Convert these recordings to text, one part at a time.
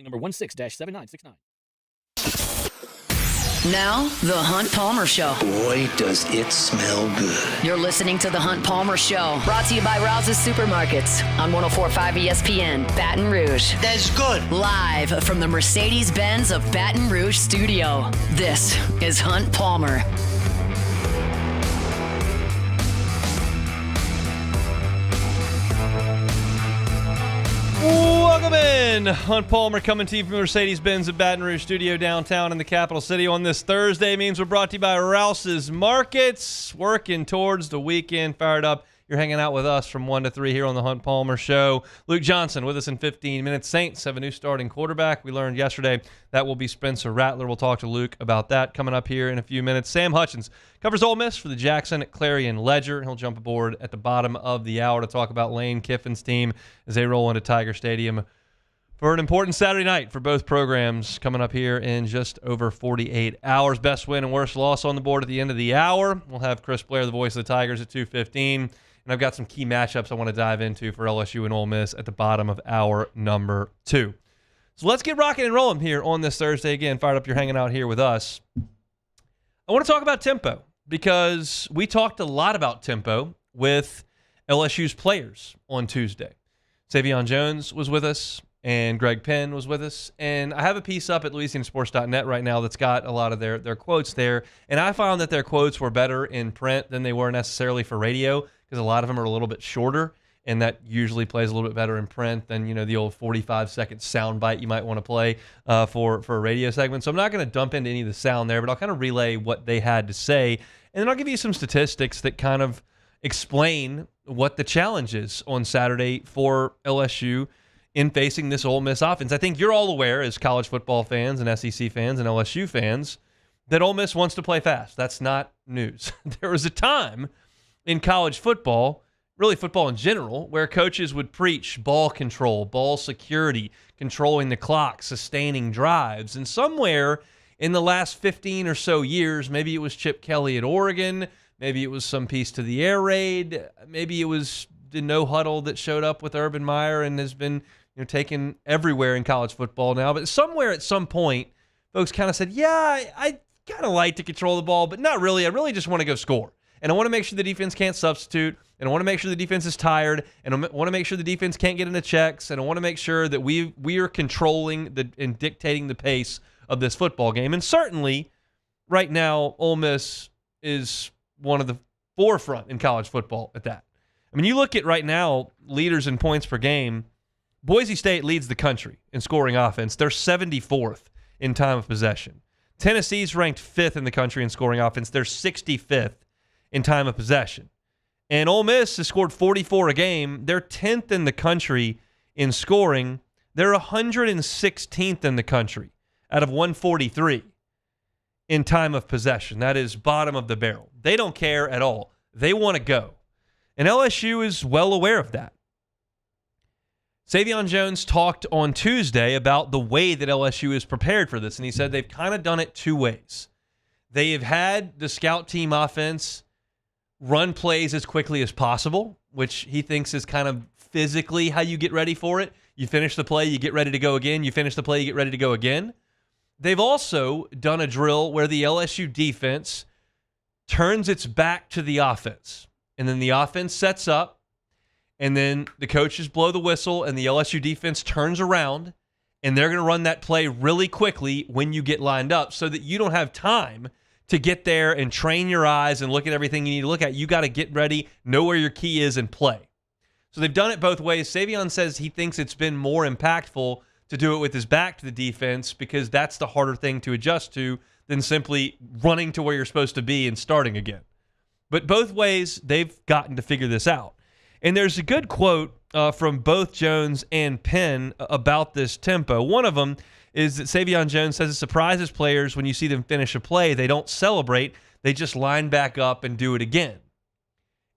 Calling number 16-7969. Now, The Hunt Palmer Show. Boy, does it smell good. You're listening to The Hunt Palmer Show, brought to you by Rouse's Supermarkets on 104.5 ESPN, Baton Rouge. That's good. Live from the Mercedes-Benz of Baton Rouge studio, this is Hunt Palmer. Welcome in. Hunt Palmer coming to you from Mercedes-Benz at Baton Rouge Studio downtown in the capital city on this Thursday. Means we're brought to you by Rouse's Markets. Working towards the weekend. Fired up. You're hanging out with us from 1 to 3 here on the Hunt Palmer Show. Luke Johnson with us in 15 minutes. Saints have a new starting quarterback. We learned yesterday that will be Spencer Rattler. We'll talk to Luke about that coming up here in a few minutes. Sam Hutchens covers Ole Miss for the Jackson Clarion Ledger. He'll jump aboard at the bottom of the hour to talk about Lane Kiffin's team as they roll into Tiger Stadium for an important Saturday night for both programs coming up here in just over 48 hours. Best win and worst loss on the board at the end of the hour. We'll have Chris Blair, the voice of the Tigers, at 2:15. And I've got some key matchups I want to dive into for LSU and Ole Miss at the bottom of hour number 2. So let's get rocking and rolling here on this Thursday. Again, fired up, you're hanging out here with us. I want to talk about tempo because we talked a lot about tempo with LSU's players on Tuesday. Savion Jones was with us and Greg Penn was with us. And I have a piece up at LouisianaSports.net right now that's got a lot of their quotes there. And I found that their quotes were better in print than they were necessarily for radio, because a lot of them are a little bit shorter, and that usually plays a little bit better in print than, you know, the old 45-second sound bite you might want to play for a radio segment. So I'm not going to dump into any of the sound there, but I'll kind of relay what they had to say, and then I'll give you some statistics that kind of explain what the challenge is on Saturday for LSU in facing this Ole Miss offense. I think you're all aware, as college football fans and SEC fans and LSU fans, that Ole Miss wants to play fast. That's not news. There was a time in college football, really football in general, where coaches would preach ball control, ball security, controlling the clock, sustaining drives. And somewhere in the last 15 or so years, maybe it was Chip Kelly at Oregon, maybe it was some piece to the air raid, maybe it was the no huddle that showed up with Urban Meyer and has been, you know, taken everywhere in college football now. But somewhere at some point, folks kind of said, yeah, I kind of like to control the ball, but not really. I really just want to go score. And I want to make sure the defense can't substitute, and I want to make sure the defense is tired, and I want to make sure the defense can't get into checks, and I want to make sure that we are controlling and dictating the pace of this football game. And certainly, right now, Ole Miss is one of the forefront in college football at that. I mean, you look at right now, leaders in points per game, Boise State leads the country in scoring offense. They're 74th in time of possession. Tennessee's ranked 5th in the country in scoring offense. They're 65th in time of possession. And Ole Miss has scored 44 a game. They're 10th in the country in scoring. They're 116th in the country out of 143 in time of possession. That is bottom of the barrel. They don't care at all. They want to go. And LSU is well aware of that. Savion Jones talked on Tuesday about the way that LSU is prepared for this, and he said they've kind of done it two ways. They have had the scout team offense run plays as quickly as possible, which he thinks is kind of physically how you get ready for it. You finish the play, you get ready to go again. You finish the play, you get ready to go again. They've also done a drill where the LSU defense turns its back to the offense, and then the offense sets up, and then the coaches blow the whistle, and the LSU defense turns around, and they're going to run that play really quickly when you get lined up so that you don't have time to get there and train your eyes and look at everything you need to look at. You got to get ready, know where your key is, and play. So they've done it both ways. Savion says he thinks it's been more impactful to do it with his back to the defense because that's the harder thing to adjust to than simply running to where you're supposed to be and starting again. But both ways, they've gotten to figure this out. And there's a good quote from both Jones and Penn about this tempo. One of them is that Savion Jones says it surprises players when you see them finish a play. They don't celebrate. They just line back up and do it again.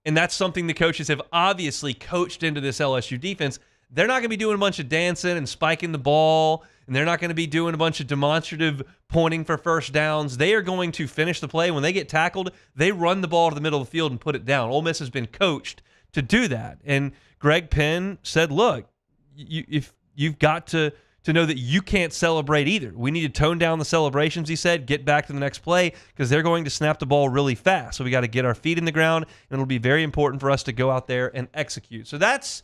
And that's something the coaches have obviously coached into this LSU defense. They're not going to be doing a bunch of dancing and spiking the ball, and they're not going to be doing a bunch of demonstrative pointing for first downs. They are going to finish the play. When they get tackled, they run the ball to the middle of the field and put it down. Ole Miss has been coached to do that. And Greg Penn said, look, if you've got to to know that you can't celebrate either. We need to tone down the celebrations, he said, get back to the next play because they're going to snap the ball really fast. So we got to get our feet in the ground, and it'll be very important for us to go out there and execute. So that's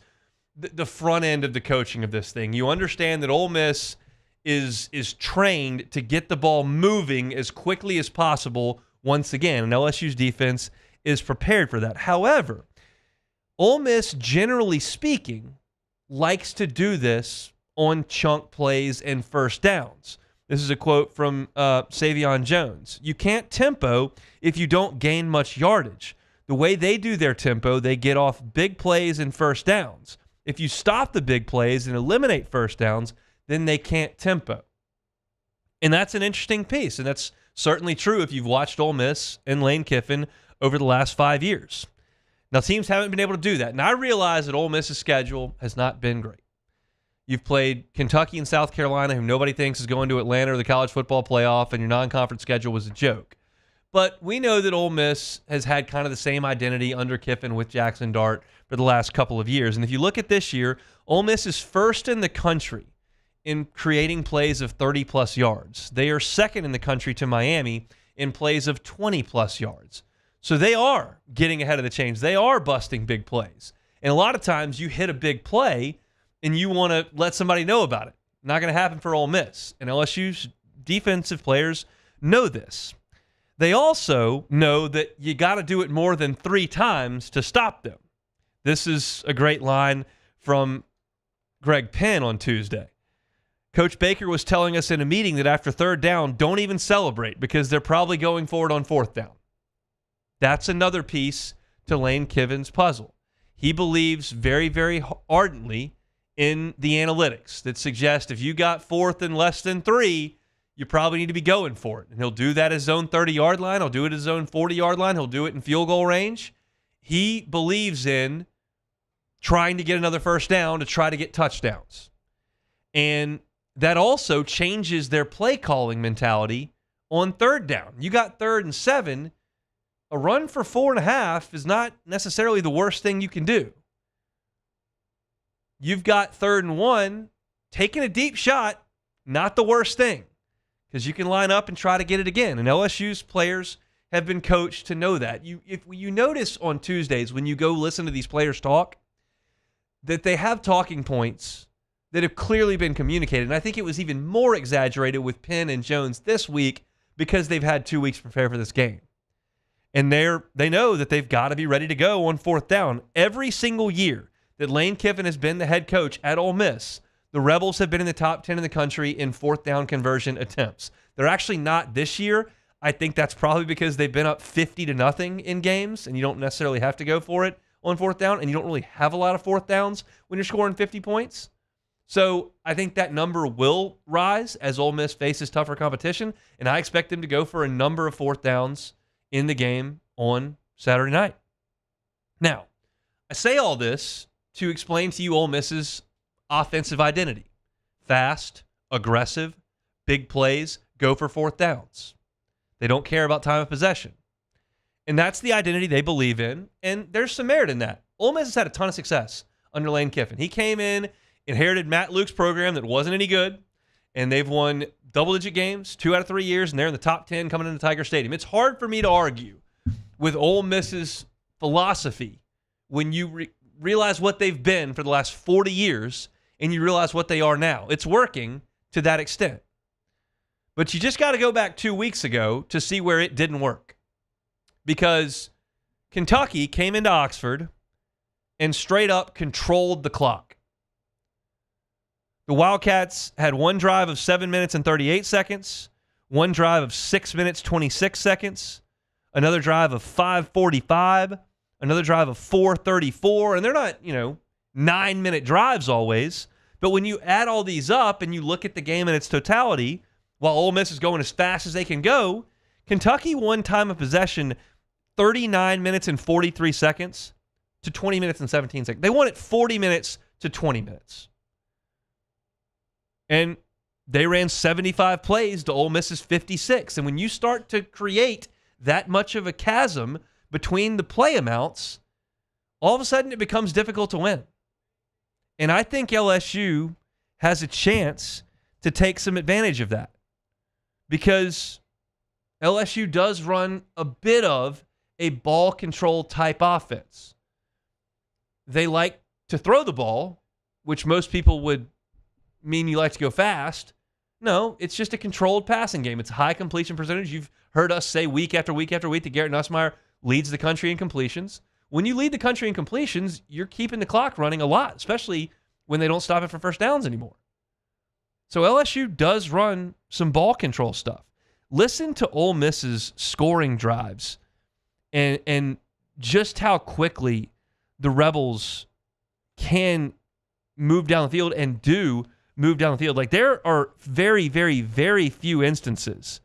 the front end of the coaching of this thing. You understand that Ole Miss is trained to get the ball moving as quickly as possible once again, and LSU's defense is prepared for that. However, Ole Miss, generally speaking, likes to do this on chunk plays and first downs. This is a quote from Savion Jones. You can't tempo if you don't gain much yardage. The way they do their tempo, they get off big plays and first downs. If you stop the big plays and eliminate first downs, then they can't tempo. And that's an interesting piece, and that's certainly true if you've watched Ole Miss and Lane Kiffin over the last 5 years. Now, teams haven't been able to do that. And I realize that Ole Miss's schedule has not been great. You've played Kentucky and South Carolina, who nobody thinks is going to Atlanta or the college football playoff, and your non-conference schedule was a joke. But we know that Ole Miss has had kind of the same identity under Kiffin with Jackson Dart for the last couple of years. And if you look at this year, Ole Miss is first in the country in creating plays of 30-plus yards. They are second in the country to Miami in plays of 20-plus yards. So they are getting ahead of the chains. They are busting big plays. And a lot of times you hit a big play and you want to let somebody know about it. Not going to happen for Ole Miss. And LSU's defensive players know this. They also know that you got to do it more than 3 times to stop them. This is a great line from Greg Penn on Tuesday. Coach Baker was telling us in a meeting that after third down, don't even celebrate because they're probably going for it on fourth down. That's another piece to Lane Kiffin's puzzle. He believes very, very ardently in the analytics that suggest if you got fourth and less than 3, you probably need to be going for it. And he'll do that at his own 30-yard line. He'll do it at his own 40-yard line. He'll do it in field goal range. He believes in trying to get another first down to try to get touchdowns. And that also changes their play calling mentality on third down. You got 3rd and 7. A run for 4.5 is not necessarily the worst thing you can do. You've got 3rd and 1, taking a deep shot, not the worst thing, because you can line up and try to get it again. And LSU's players have been coached to know that. If you notice on Tuesdays when you go listen to these players talk, that they have talking points that have clearly been communicated. And I think it was even more exaggerated with Penn and Jones this week because they've had 2 weeks to prepare for this game. And they know that they've got to be ready to go on fourth down. Every single year that Lane Kiffin has been the head coach at Ole Miss, the Rebels have been in the top 10 in the country in fourth down conversion attempts. They're actually not this year. I think that's probably because they've been up 50-0 in games, and you don't necessarily have to go for it on fourth down, and you don't really have a lot of fourth downs when you're scoring 50 points. So I think that number will rise as Ole Miss faces tougher competition, and I expect them to go for a number of fourth downs in the game on Saturday night. Now, I say all this to explain to you Ole Miss's offensive identity. Fast, aggressive, big plays, go for fourth downs. They don't care about time of possession. And that's the identity they believe in, and there's some merit in that. Ole Miss has had a ton of success under Lane Kiffin. He came in, inherited Matt Luke's program that wasn't any good, and they've won double-digit games 2 out of 3 years, and they're in the top 10 coming into Tiger Stadium. It's hard for me to argue with Ole Miss's philosophy when you realize what they've been for the last 40 years and you realize what they are now. It's working to that extent. But you just got to go back 2 weeks ago to see where it didn't work. Because Kentucky came into Oxford and straight up controlled the clock. The Wildcats had one drive of 7 minutes and 38 seconds, one drive of 6 minutes, 26 seconds, another drive of 5:45, another drive of 4:34, and they're not, 9-minute drives always, but when you add all these up and you look at the game in its totality, while Ole Miss is going as fast as they can go, Kentucky won time of possession 39 minutes and 43 seconds to 20 minutes and 17 seconds. They won it 40 minutes to 20 minutes. And they ran 75 plays to Ole Miss's 56. And when you start to create that much of a chasm between the play amounts, all of a sudden it becomes difficult to win. And I think LSU has a chance to take some advantage of that, because LSU does run a bit of a ball control type offense. They like to throw the ball, which most people would mean you like to go fast. No, it's just a controlled passing game. It's a high completion percentage. You've heard us say week after week after week that Garrett Nussmeier leads the country in completions. When you lead the country in completions, you're keeping the clock running a lot, especially when they don't stop it for first downs anymore. So LSU does run some ball control stuff. Listen to Ole Miss's scoring drives and just how quickly the Rebels can move down the field and do move down the field. Like, there are very, very, very few instances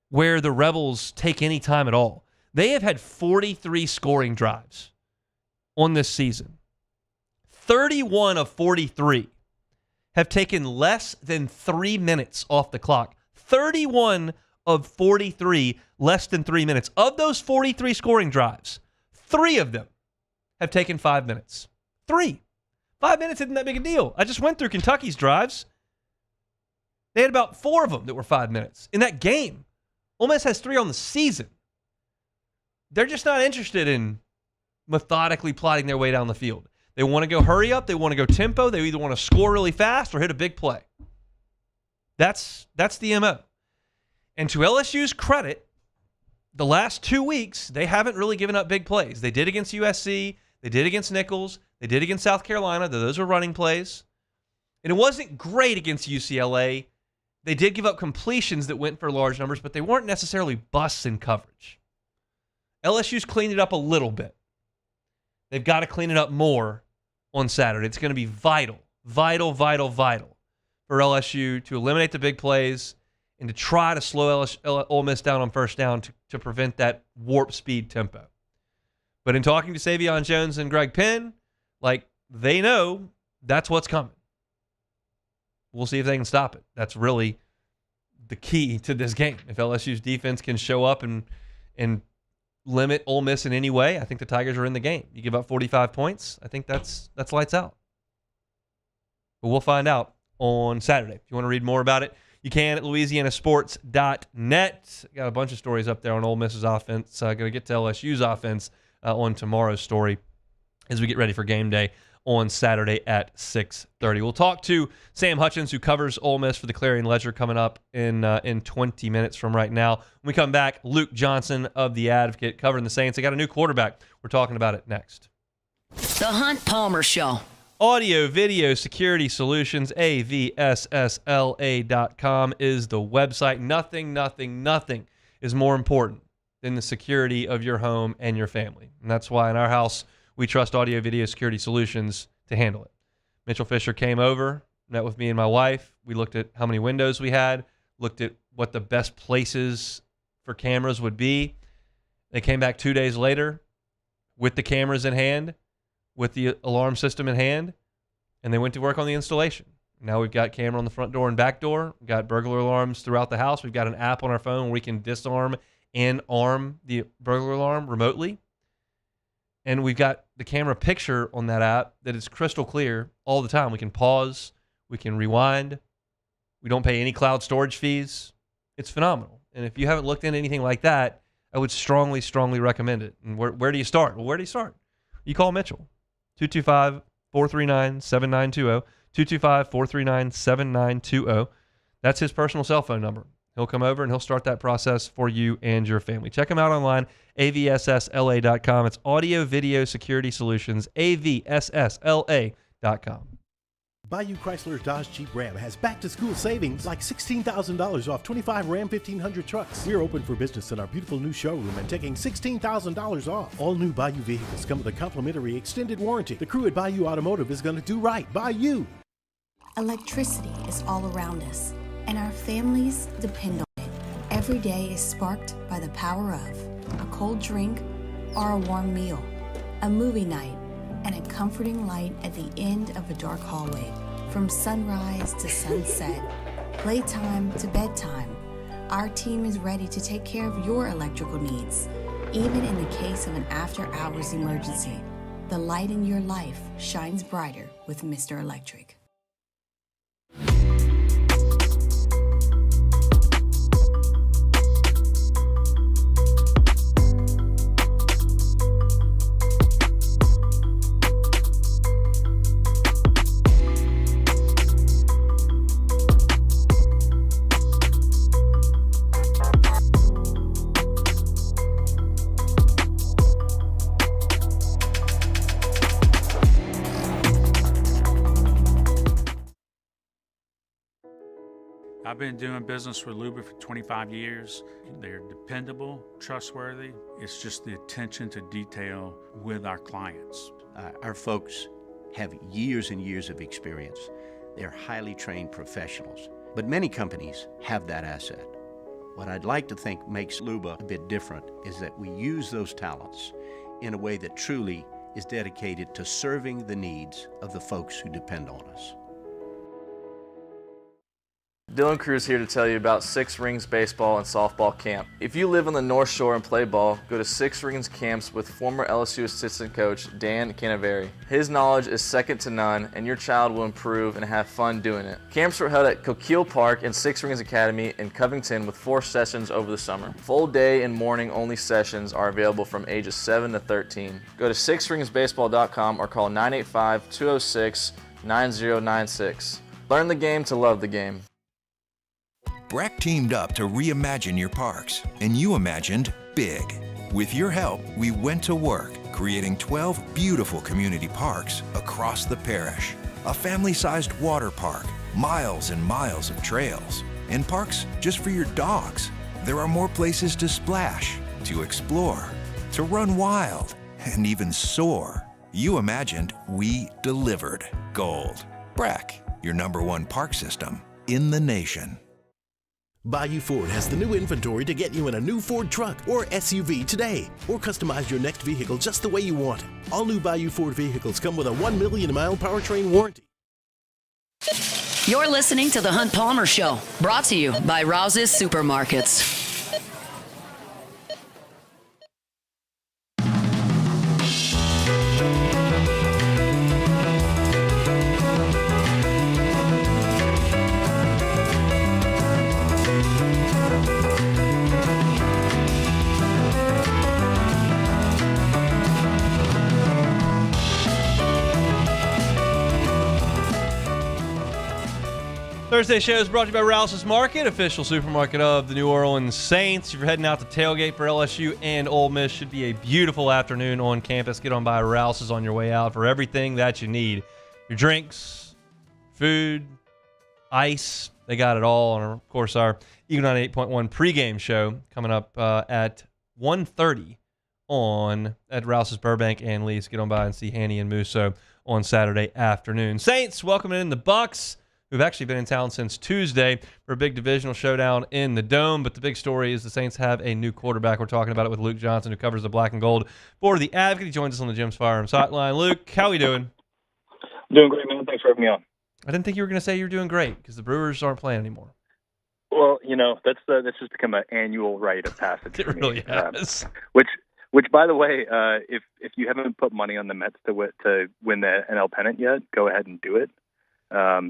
where the Rebels take any time at all. They have had 43 scoring drives on this season. 31 of 43 have taken less than 3 minutes off the clock. 31 of 43, less than 3 minutes. Of those 43 scoring drives, 3 of them have taken 5 minutes. 3. 5 minutes isn't that big a deal. I just went through Kentucky's drives. They had about 4 of them that were 5 minutes. In that game, Ole Miss has 3 on the season. They're just not interested in methodically plotting their way down the field. They want to go hurry up. They want to go tempo. They either want to score really fast or hit a big play. That's the MO. And to LSU's credit, the last 2 weeks, they haven't really given up big plays. They did against USC. They did against Nichols. They did against South Carolina. Those were running plays. And it wasn't great against UCLA. They did give up completions that went for large numbers, but they weren't necessarily busts in coverage. LSU's cleaned it up a little bit. They've got to clean it up more on Saturday. It's going to be vital for LSU to eliminate the big plays and to try to slow Ole Miss down on first down to prevent that warp speed tempo. But in talking to Savion Jones and Greg Penn, like, they know that's what's coming. We'll see if they can stop it. That's really the key to this game. If LSU's defense can show up and limit Ole Miss in any way, I think the Tigers are in the game. You give up 45 points, I think that's lights out. But we'll find out on Saturday. If you want to read more about it, you can at louisianasports.net. Got a bunch of stories up there on Ole Miss's offense. Going to get to LSU's offense on tomorrow's story as we get ready for game day on Saturday at 6:30. We'll talk to Sam Hutchens, who covers Ole Miss for the Clarion Ledger, coming up in 20 minutes from right now. When we come back, Luke Johnson of The Advocate covering the Saints. They got a new quarterback. We're talking about it next. The Hunt Palmer Show. Audio Video Security Solutions, AVSSLA.com is the website. Nothing is more important than the security of your home and your family. And that's why in our house, we trust Audio Video Security Solutions to handle it. Mitchell Fisher came over, met with me and my wife. We looked at how many windows we had, looked at what the best places for cameras would be. They came back 2 days later with the cameras in hand, with the alarm system in hand, and they went to work on the installation. Now we've got camera on the front door and back door. We've got burglar alarms throughout the house. We've got an app on our phone where we can disarm and arm the burglar alarm remotely. And we've got the camera picture on that app that is crystal clear all the time. We can pause. We can rewind. We don't pay any cloud storage fees. It's phenomenal. And if you haven't looked into anything like that, I would strongly recommend it. And where do you start? Well, where do you start? You call Mitchell. 225-439-7920. 225-439-7920. That's his personal cell phone number. He'll come over and he'll start that process for you and your family. Check him out online, avssla.com. It's Audio Video Security Solutions, avssla.com. Bayou Chrysler Dodge Jeep Ram has back-to-school savings like $16,000 off 25 Ram 1500 trucks. We're open for business in our beautiful new showroom and taking $16,000 off. All new Bayou vehicles come with a complimentary extended warranty. The crew at Bayou Automotive is going to do right by you. Electricity is all around us, and our families depend on it. Every day is sparked by the power of a cold drink or a warm meal, a movie night, and a comforting light at the end of a dark hallway. From sunrise to sunset, playtime to bedtime, our team is ready to take care of your electrical needs. Even in the case of an after-hours emergency, the light in your life shines brighter with Mr. Electric. been doing business with Luba for 25 years. They're dependable, trustworthy. It's just the attention to detail with our clients. Our folks have years and years of experience. They're highly trained professionals, but many companies have that asset. What I'd like to think makes Luba a bit different is that we use those talents in a way that truly is dedicated to serving the needs of the folks who depend on us. Dylan Cruz here to tell you about Six Rings Baseball and Softball Camp. If you live on the North Shore and play ball, go to Six Rings Camps with former LSU assistant coach Dan Canaveri. His knowledge is second to none, and your child will improve and have fun doing it. Camps were held at Coquille Park and Six Rings Academy in Covington with 4 sessions over the summer. Full day and morning only sessions are available from ages 7 to 13. Go to sixringsbaseball.com or call 985-206-9096. Learn the game to love the game. BRAC teamed up to reimagine your parks, and you imagined big. With your help, we went to work, creating 12 beautiful community parks across the parish. A family-sized water park, miles and miles of trails, and parks just for your dogs. There are more places to splash, to explore, to run wild, and even soar. You imagined, we delivered. Gold. BRAC, your #1 park system in the nation. Bayou Ford has the new inventory to get you in a new Ford truck or SUV today, or customize your next vehicle just the way you want it. All new Bayou Ford vehicles come with a 1 million mile powertrain warranty. You're listening to The Hunt Palmer Show, brought to you by Rouse's Supermarkets. Thursday show is brought to you by Rouse's Market, official supermarket of the New Orleans Saints. If you're heading out to tailgate for LSU and Ole Miss, should be a beautiful afternoon on campus. Get on by Rouse's on your way out for everything that you need. Your drinks, food, ice, they got it all. And, of course, our Eagle 98.1 pregame show coming up at 1:30 at Rouse's Burbank and Lee's. Get on by and see Hanny and Musso on Saturday afternoon. Saints welcoming in the Bucs, who've actually been in town since Tuesday for a big divisional showdown in the Dome. But the big story is the Saints have a new quarterback. We're talking about it with Luke Johnson, who covers the black and gold for The Advocate. He joins us on the Jim's Firearms Hotline. Luke, how are we doing? Doing great, man. Thanks for having me on. I didn't think you were going to say you were doing great because the Brewers aren't playing anymore. Well, that's just become an annual rite of passage. It really has. Which, by the way, if you haven't put money on the Mets to win the NL pennant yet, go ahead and do it.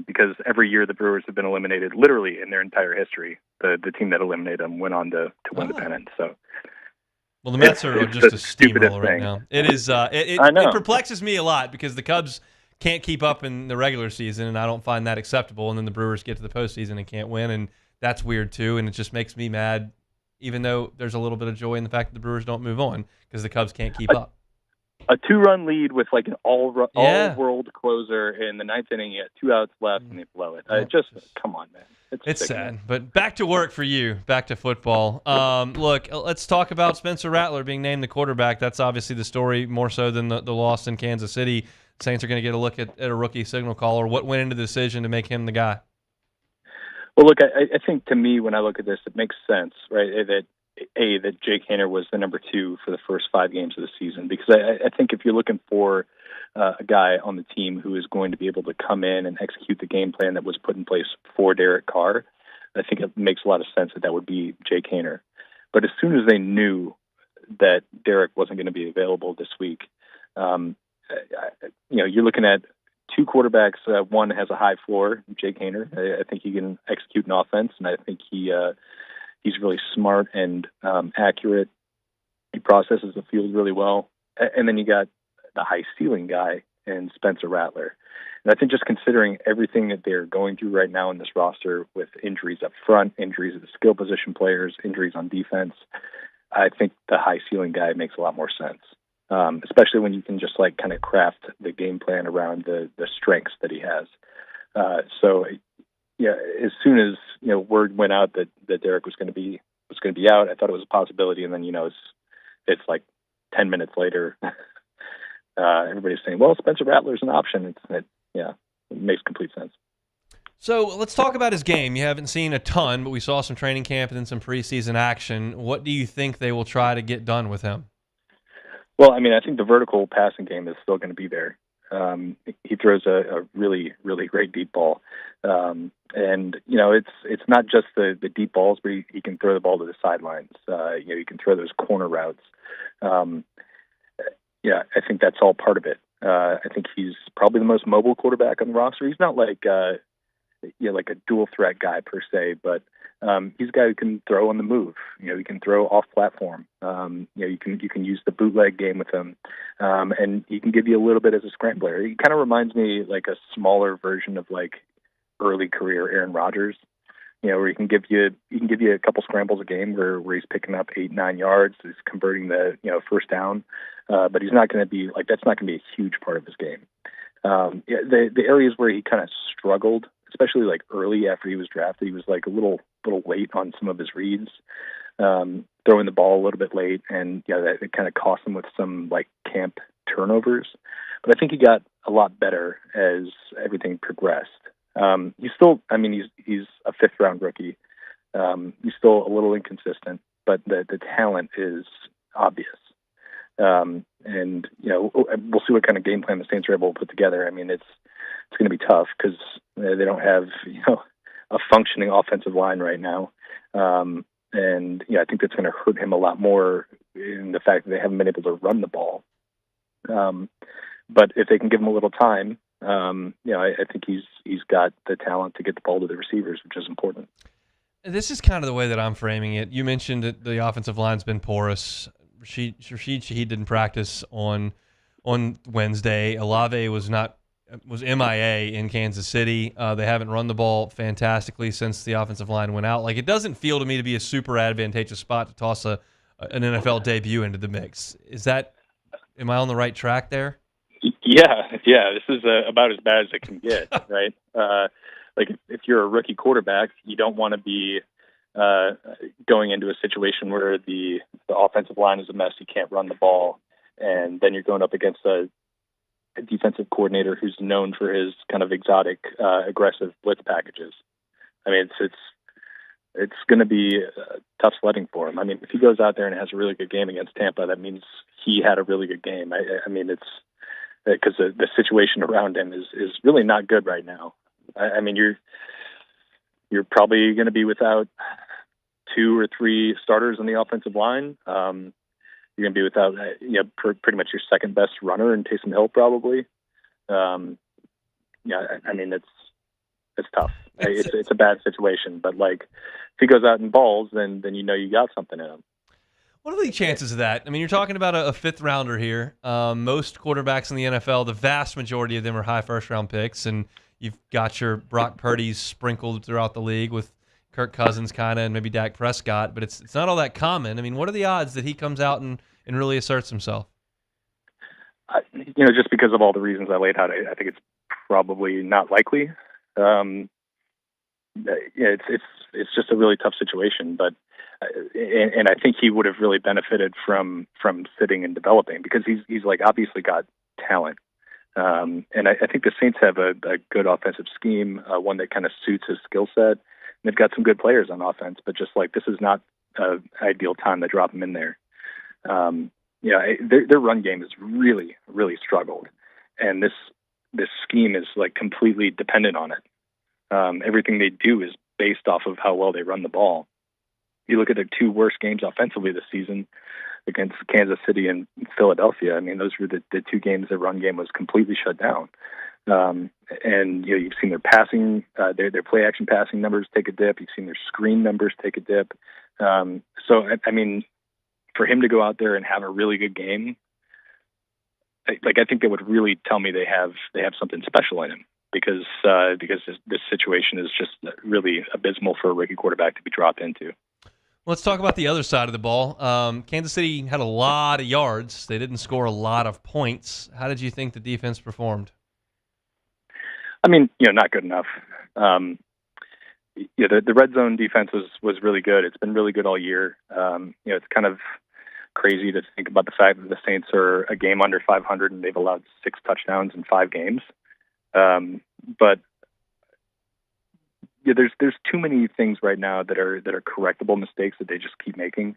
Because every year the Brewers have been eliminated, literally in their entire history. The team that eliminated them went on to win the pennant. So, well, the Mets are just a steamroller right now. It is. It perplexes me a lot because the Cubs can't keep up in the regular season, and I don't find that acceptable. And then the Brewers get to the postseason and can't win, and that's weird too. And it just makes me mad, even though there's a little bit of joy in the fact that the Brewers don't move on because the Cubs can't keep up. A 2-run lead with like an all-world closer in the 9th inning. You got 2 outs left, and they blow it. Come on, man. It's sad. But back to work for you. Back to football. Look, let's talk about Spencer Rattler being named the quarterback. That's obviously the story more so than the loss in Kansas City. Saints are going to get a look at a rookie signal caller. What went into the decision to make him the guy? Well, look, I think to me when I look at this, it makes sense, right, that Jake Haener was the number 2 for the first 5 games of the season, because I think if you're looking for a guy on the team who is going to be able to come in and execute the game plan that was put in place for Derek Carr, I think it makes a lot of sense that would be Jake Haener. But as soon as they knew that Derek wasn't going to be available this week, you're looking at 2 quarterbacks. One has a high floor, Jake Haener. I think he can execute an offense, and I think he's really smart and accurate. He processes the field really well. And then you got the high ceiling guy in Spencer Rattler. And I think just considering everything that they're going through right now in this roster with injuries up front, injuries of the skill position players, injuries on defense, I think the high ceiling guy makes a lot more sense, especially when you can just kind of craft the game plan around the strengths that he has. So yeah, as soon as word went out that Derek was going to be out, I thought it was a possibility, and then it's like 10 minutes later, everybody's saying, well, Spencer Rattler's an option. It makes complete sense. So let's talk about his game. You haven't seen a ton, but we saw some training camp and then some preseason action. What do you think they will try to get done with him? Well, I mean, I think the vertical passing game is still going to be there. He throws a really, really great deep ball. And, it's not just the deep balls, but he can throw the ball to the sidelines. He can throw those corner routes. I think that's all part of it. I think he's probably the most mobile quarterback on the roster. He's not like a dual threat guy per se, but he's a guy who can throw on the move. He can throw off platform. You can use the bootleg game with him, and he can give you a little bit as a scrambler. He kind of reminds me like a smaller version of like early career Aaron Rodgers. Where he can give you a couple scrambles a game where he's picking up 8-9 yards, he's converting the first down, but he's not going to be like that's not going to be a huge part of his game. The areas where he kind of struggled, especially like early after he was drafted, he was like a little late on some of his reads, throwing the ball a little bit late, and that it kind of cost him with some like camp turnovers. But I think he got a lot better as everything progressed. He's still, he's a 5th round rookie. He's still a little inconsistent, but the talent is obvious. And we'll see what kind of game plan the Saints are able to put together. I mean, it's going to be tough because they don't have a functioning offensive line right now, and I think that's going to hurt him a lot more in the fact that they haven't been able to run the ball. But if they can give him a little time, I think he's got the talent to get the ball to the receivers, which is important. This is kind of the way that I'm framing it. You mentioned that the offensive line's been porous. Rashid Shaheed didn't practice on Wednesday. Olave was MIA in Kansas City. They haven't run the ball fantastically since the offensive line went out. Like, it doesn't feel to me to be a super advantageous spot to toss an NFL debut into the mix. Am I on the right track there? Yeah. This is about as bad as it can get, right? Like if you're a rookie quarterback, you don't want to be going into a situation where the offensive line is a mess. You can't run the ball, and then you're going up against a defensive coordinator who's known for his kind of exotic, aggressive blitz packages. I mean, it's going to be tough sledding for him. I mean, if he goes out there and has a really good game against Tampa, that means he had a really good game. I mean, it's because the situation around him is really not good right now. I mean, you're probably going to be without 2 or 3 starters on the offensive line. You're going to be without, pretty much your second best runner in Taysom Hill, probably. I mean, it's tough. It's a bad situation, but like if he goes out and balls, then you got something in him. What are the chances of that? I mean, you're talking about a 5th rounder here. Most quarterbacks in the NFL, the vast majority of them are high first-round picks, and you've got your Brock Purdy's sprinkled throughout the league with Kirk Cousins kind of and maybe Dak Prescott, but it's not all that common. I mean, what are the odds that he comes out and really asserts himself? Just because of all the reasons I laid out, I think it's probably not likely. It's just a really tough situation, but and I think he would have really benefited from sitting and developing because he's like obviously got talent. And I think the Saints have a good offensive scheme, one that kind of suits his skill set. And they've got some good players on offense, but just like this is not an ideal time to drop him in there. Their run game has really, really struggled, and this scheme is like completely dependent on it. Everything they do is based off of how well they run the ball. You look at their 2 worst games offensively this season against Kansas City and Philadelphia. I mean, those were the 2 games their run game was completely shut down. And you've seen their passing, their play action passing numbers take a dip. You've seen their screen numbers take a dip. So I mean, for him to go out there and have a really good game, I think that would really tell me they have something special in him because this situation is just really abysmal for a rookie quarterback to be dropped into. Let's talk about the other side of the ball. Kansas City had a lot of yards. They didn't score a lot of points. How did you think the defense performed? I mean, not good enough. the red zone defense was really good. It's been really good all year. It's kind of crazy to think about the fact that the Saints are a game under 500 and they've allowed 6 touchdowns in 5 games. But there's too many things right now that are correctable mistakes that they just keep making.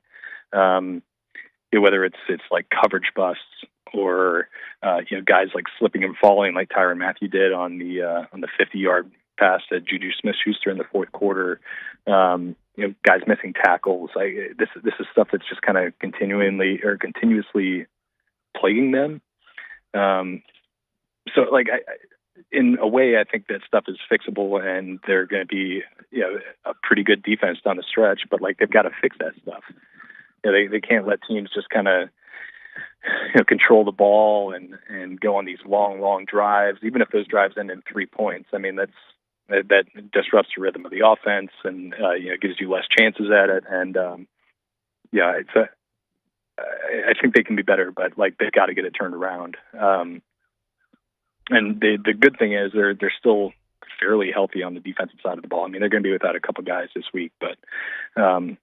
Whether it's like coverage busts or guys like slipping and falling like Tyrann Mathieu did on the 50-yard pass to Juju Smith-Schuster in the fourth quarter. Guys missing tackles. This is stuff that's just kind of continuously plaguing them. In a way, I think that stuff is fixable, and they're going to be a pretty good defense down the stretch. But they've got to fix that stuff. They can't let teams just kind of control the ball and go on these long drives, even if those drives end in 3 points. I mean, that disrupts the rhythm of the offense and gives you less chances at it. And I think they can be better, but they've got to get it turned around. And the good thing is they're still fairly healthy on the defensive side of the ball. I mean, they're going to be without a couple guys this week, but I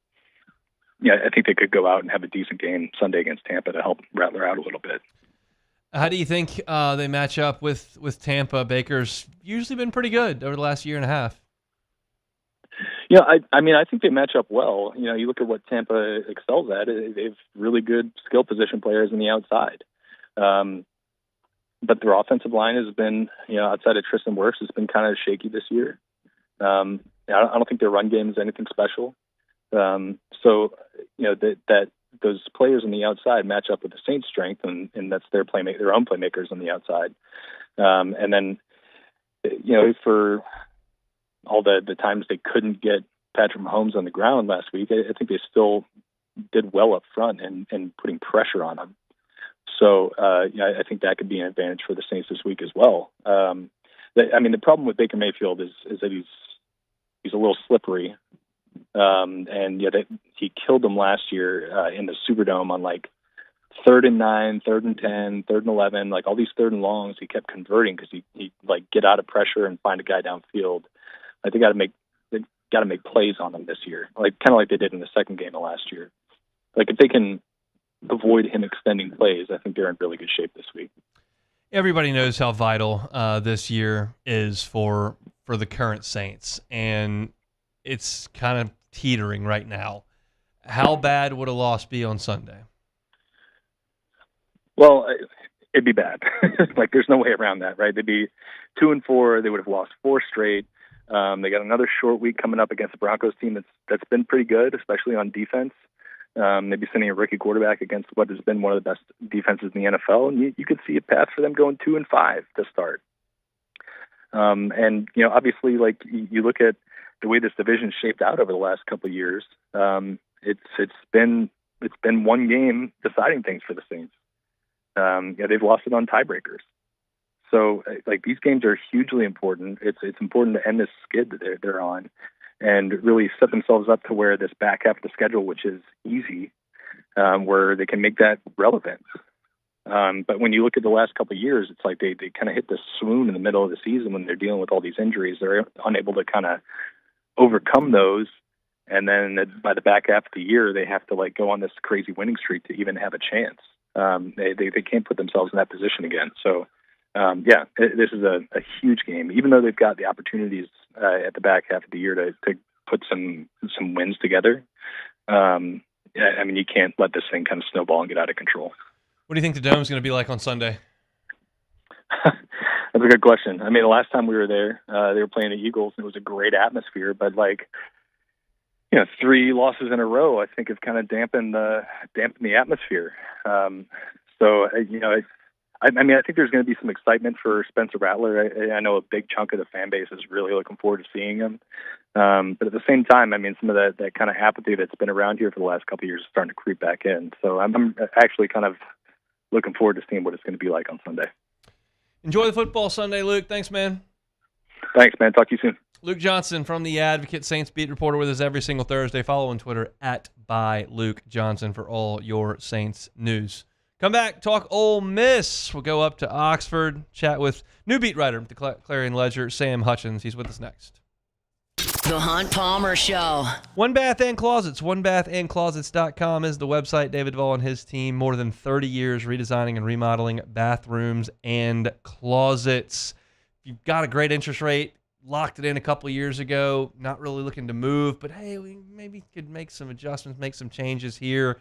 think they could go out and have a decent game Sunday against Tampa to help Rattler out a little bit. How do you think they match up with Tampa? Baker's usually been pretty good over the last year and a half. I think they match up well. You look at what Tampa excels at. They have really good skill position players on the outside. But their offensive line has been, outside of Tristan Wirfs, has been kind of shaky this year. I don't think their run game is anything special. That those players on the outside match up with the Saints' strength, and that's their own playmakers on the outside. And then, for all the times they couldn't get Patrick Mahomes on the ground last week, I think they still did well up front and putting pressure on him. So, I think that could be an advantage for the Saints this week as well. The problem with Baker Mayfield is that he's a little slippery. He killed them last year in the Superdome on 3rd and 9, 3rd and 10, 3rd and 11, all these 3rd and longs. He kept converting because he get out of pressure and find a guy downfield. They got to make plays on him this year, kind of like they did in the second game of last year. If they can avoid him extending plays, I think they're in really good shape this week. Everybody knows how vital this year is for the current Saints, and it's kind of teetering right now. How bad would a loss be on Sunday? Well, it'd be bad. There's no way around that, right? They'd be 2-4. They would have lost 4 straight. They got another short week coming up against the Broncos team that's been pretty good, especially on defense. They'd be sending a rookie quarterback against what has been one of the best defenses in the NFL, and you could see a path for them going 2-5 to start. Obviously, you look at the way this division shaped out over the last couple of years, it's been one game deciding things for the Saints. They've lost it on tiebreakers. So these games are hugely important. It's important to end this skid that they're on and really set themselves up to where this back half of the schedule, which is easy, where they can make that relevant. But when you look at the last couple of years, it's they kind of hit this swoon in the middle of the season when they're dealing with all these injuries. They're unable to kind of overcome those, and then by the back half of the year, they have to go on this crazy winning streak to even have a chance. They can't put themselves in that position again. So, this is a huge game, even though they've got the opportunities at the back half of the year to put some wins together. You can't let this thing kind of snowball and get out of control. What do you think the Dome's going to be like on Sunday? That's a good question. The last time we were there, they were playing the Eagles, and it was a great atmosphere. But 3 losses in a row, I think, have kind of dampened the atmosphere. I think there's going to be some excitement for Spencer Rattler. I know a big chunk of the fan base is really looking forward to seeing him. But at the same time, some of that kind of apathy that's been around here for the last couple of years is starting to creep back in. So I'm actually kind of looking forward to seeing what it's going to be like on Sunday. Enjoy the football Sunday, Luke. Thanks, man. Thanks, man. Talk to you soon. Luke Johnson from The Advocate, Saints beat reporter, with us every single Thursday. Follow on Twitter @ByLukeJohnson for all your Saints news. Come back, talk Ole Miss. We'll go up to Oxford, chat with new beat writer at the Clarion Ledger, Sam Hutchens. He's with us next. The Hunt Palmer Show. One Bath and Closets. OneBathAndClosets.com is the website. David Duvall and his team, more than 30 years redesigning and remodeling bathrooms and closets. If you've got a great interest rate, locked it in a couple of years ago, not really looking to move, but hey, we maybe could make some adjustments, make some changes here,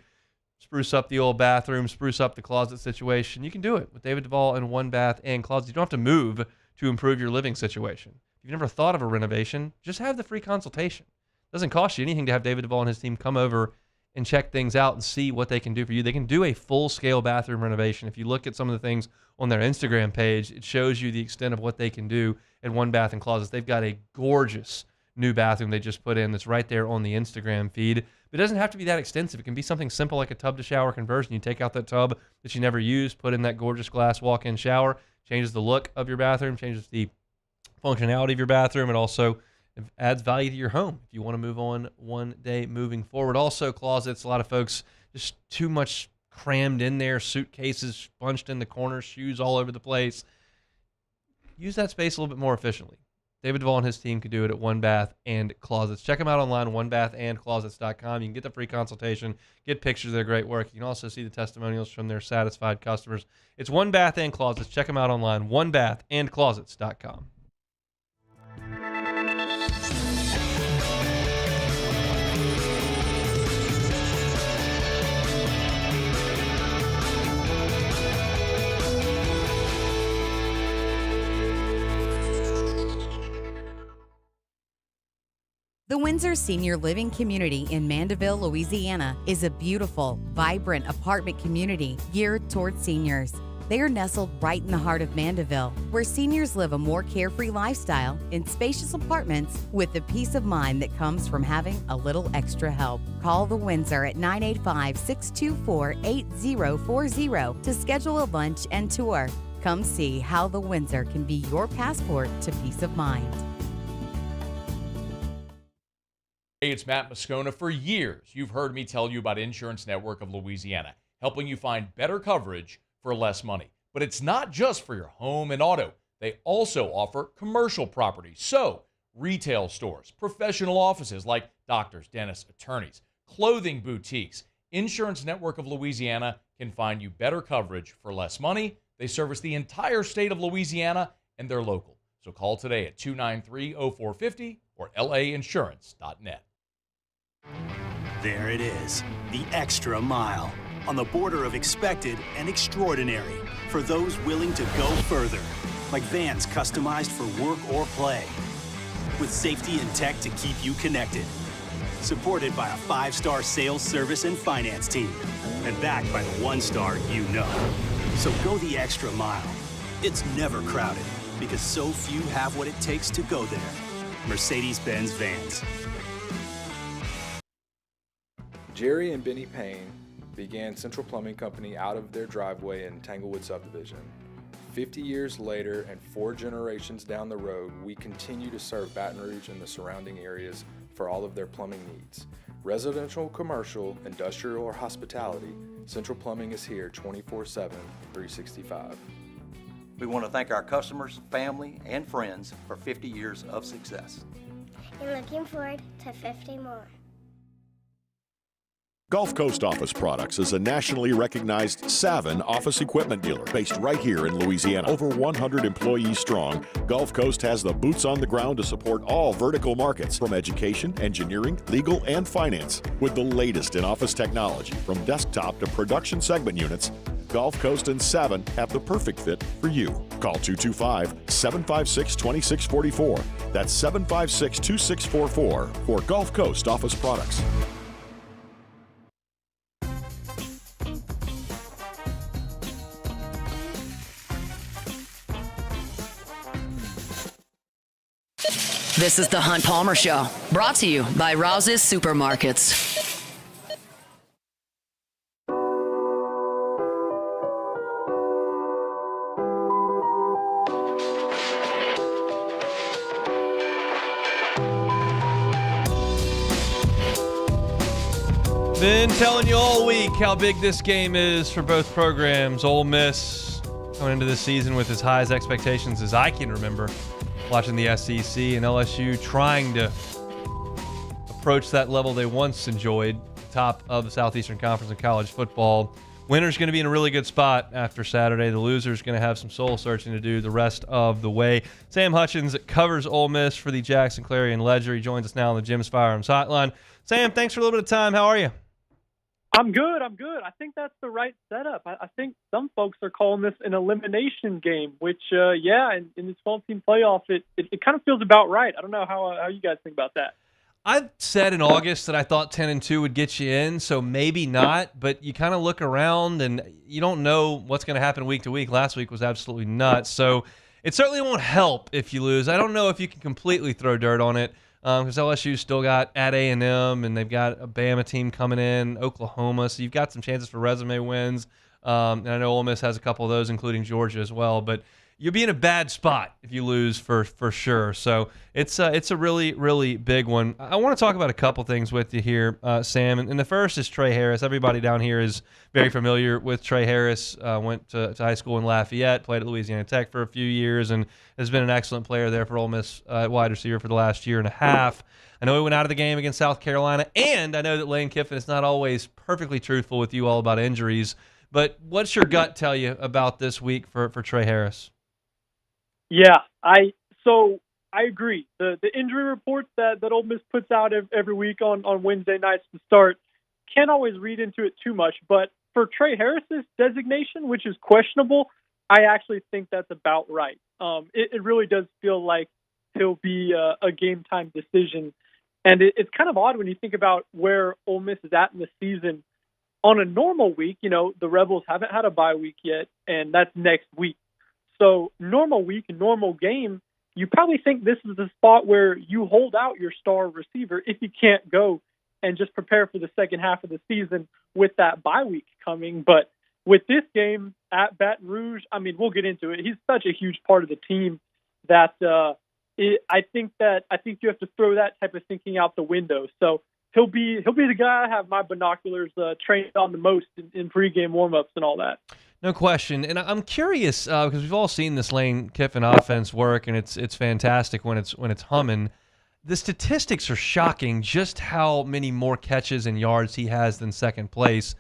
spruce up the old bathroom, spruce up the closet situation. You can do it with David Duvall and One Bath and Closets. You don't have to move to improve your living situation. If you've never thought of a renovation, just have the free consultation. It doesn't cost you anything to have David Duvall and his team come over and check things out and see what they can do for you. They can do a full-scale bathroom renovation. If you look at some of the things on their Instagram page, it shows you the extent of what they can do at One Bath and Closets. They've got a gorgeous new bathroom they just put in that's right there on the Instagram feed. But it doesn't have to be that extensive. It can be something simple like a tub-to-shower conversion. You take out that tub that you never use, put in that gorgeous glass walk-in shower, changes the look of your bathroom, changes the functionality of your bathroom. It also adds value to your home if you want to move on one day moving forward. Also, closets, a lot of folks just too much crammed in there, suitcases bunched in the corners, shoes all over the place. Use that space a little bit more efficiently. David Duvall and his team could do it at One Bath and Closets. Check them out online, onebathandclosets.com. You can get the free consultation, get pictures of their great work. You can also see the testimonials from their satisfied customers. It's One Bath and Closets. Check them out online, onebathandclosets.com. The Windsor Senior Living Community in Mandeville, Louisiana is a beautiful, vibrant apartment community geared towards seniors. They are nestled right in the heart of Mandeville, where seniors live a more carefree lifestyle in spacious apartments with the peace of mind that comes from having a little extra help. Call the Windsor at 985-624-8040 to schedule a lunch and tour. Come see how the Windsor can be your passport to peace of mind. Hey, it's Matt Moscona. For years, you've heard me tell you about Insurance Network of Louisiana, helping you find better coverage for less money. But it's not just for your home and auto. They also offer commercial property. So, retail stores, professional offices like doctors, dentists, attorneys, clothing boutiques. Insurance Network of Louisiana can find you better coverage for less money. They service the entire state of Louisiana, and they're local. So call today at 293-0450 or lainsurance.net. There it is, the extra mile, on the border of expected and extraordinary, for those willing to go further, like vans customized for work or play, with safety and tech to keep you connected, supported by a 5-star sales, service, and finance team, and backed by the 1-star you know. So go the extra mile. It's never crowded, because so few have what it takes to go there. Mercedes-Benz Vans. Jerry and Benny Payne began Central Plumbing Company out of their driveway in Tanglewood Subdivision. 50 years later and 4 generations down the road, we continue to serve Baton Rouge and the surrounding areas for all of their plumbing needs. Residential, commercial, industrial, or hospitality, Central Plumbing is here 24/7, 365. We want to thank our customers, family, and friends for 50 years of success. And looking forward to 50 more. Gulf Coast Office Products is a nationally recognized Savin office equipment dealer based right here in Louisiana. Over 100 employees strong, Gulf Coast has the boots on the ground to support all vertical markets, from education, engineering, legal, and finance. With the latest in office technology, from desktop to production segment units, Gulf Coast and Savin have the perfect fit for you. Call 225-756-2644. That's 756-2644 for Gulf Coast Office Products. This is the Hunt Palmer Show, brought to you by Rouse's Supermarkets. Been telling you all week how big this game is for both programs. Ole Miss coming into this season with as high as expectations as I can remember, watching the SEC, and LSU trying to approach that level they once enjoyed, top of the Southeastern Conference in college football. Winner's going to be in a really good spot after Saturday. The loser's going to have some soul searching to do the rest of the way. Sam Hutchens covers Ole Miss for the Jackson Clarion Ledger. He joins us now on the Jim's Firearms Hotline. Sam, thanks for a little bit of time. How are you? I'm good. I think that's the right setup. I think some folks are calling this an elimination game, which, in the 12-team playoff, it kind of feels about right. I don't know how you guys think about that. I said in August that I thought 10-2 would get you in, so maybe not, but you kind of look around and you don't know what's going to happen week to week. Last week was absolutely nuts, so it certainly won't help if you lose. I don't know if you can completely throw dirt on it because LSU still got at A&M, and they've got a Bama team coming in, Oklahoma, so you've got some chances for resume wins. And I know Ole Miss has a couple of those, including Georgia as well, but you'll be in a bad spot if you lose for sure. So it's a really, really big one. I want to talk about a couple things with you here, Sam. And the first is Trey Harris. Everybody down here is very familiar with Trey Harris. Went to high school in Lafayette, played at Louisiana Tech for a few years, and has been an excellent player there for Ole Miss wide receiver for the last year and a half. I know he went out of the game against South Carolina, and I know that Lane Kiffin is not always perfectly truthful with you all about injuries. But what's your gut tell you about this week for Trey Harris? Yeah, I agree. The injury reports that Ole Miss puts out every week on Wednesday nights to start can't always read into it too much. But for Trey Harris's designation, which is questionable, I actually think that's about right. It really does feel like he'll be a game time decision. And it's kind of odd when you think about where Ole Miss is at in the season. On a normal week, the Rebels haven't had a bye week yet, and that's next week. So normal week, normal game, you probably think this is the spot where you hold out your star receiver if you can't go and just prepare for the second half of the season with that bye week coming. But with this game at Baton Rouge, I mean, we'll get into it. He's such a huge part of the team that I think you have to throw that type of thinking out the window. So he'll be the guy I have my binoculars trained on the most in pregame warmups and all that. No question. And I'm curious because we've all seen this Lane Kiffin offense work, and it's fantastic when it's humming. The statistics are shocking just how many more catches and yards he has than second place.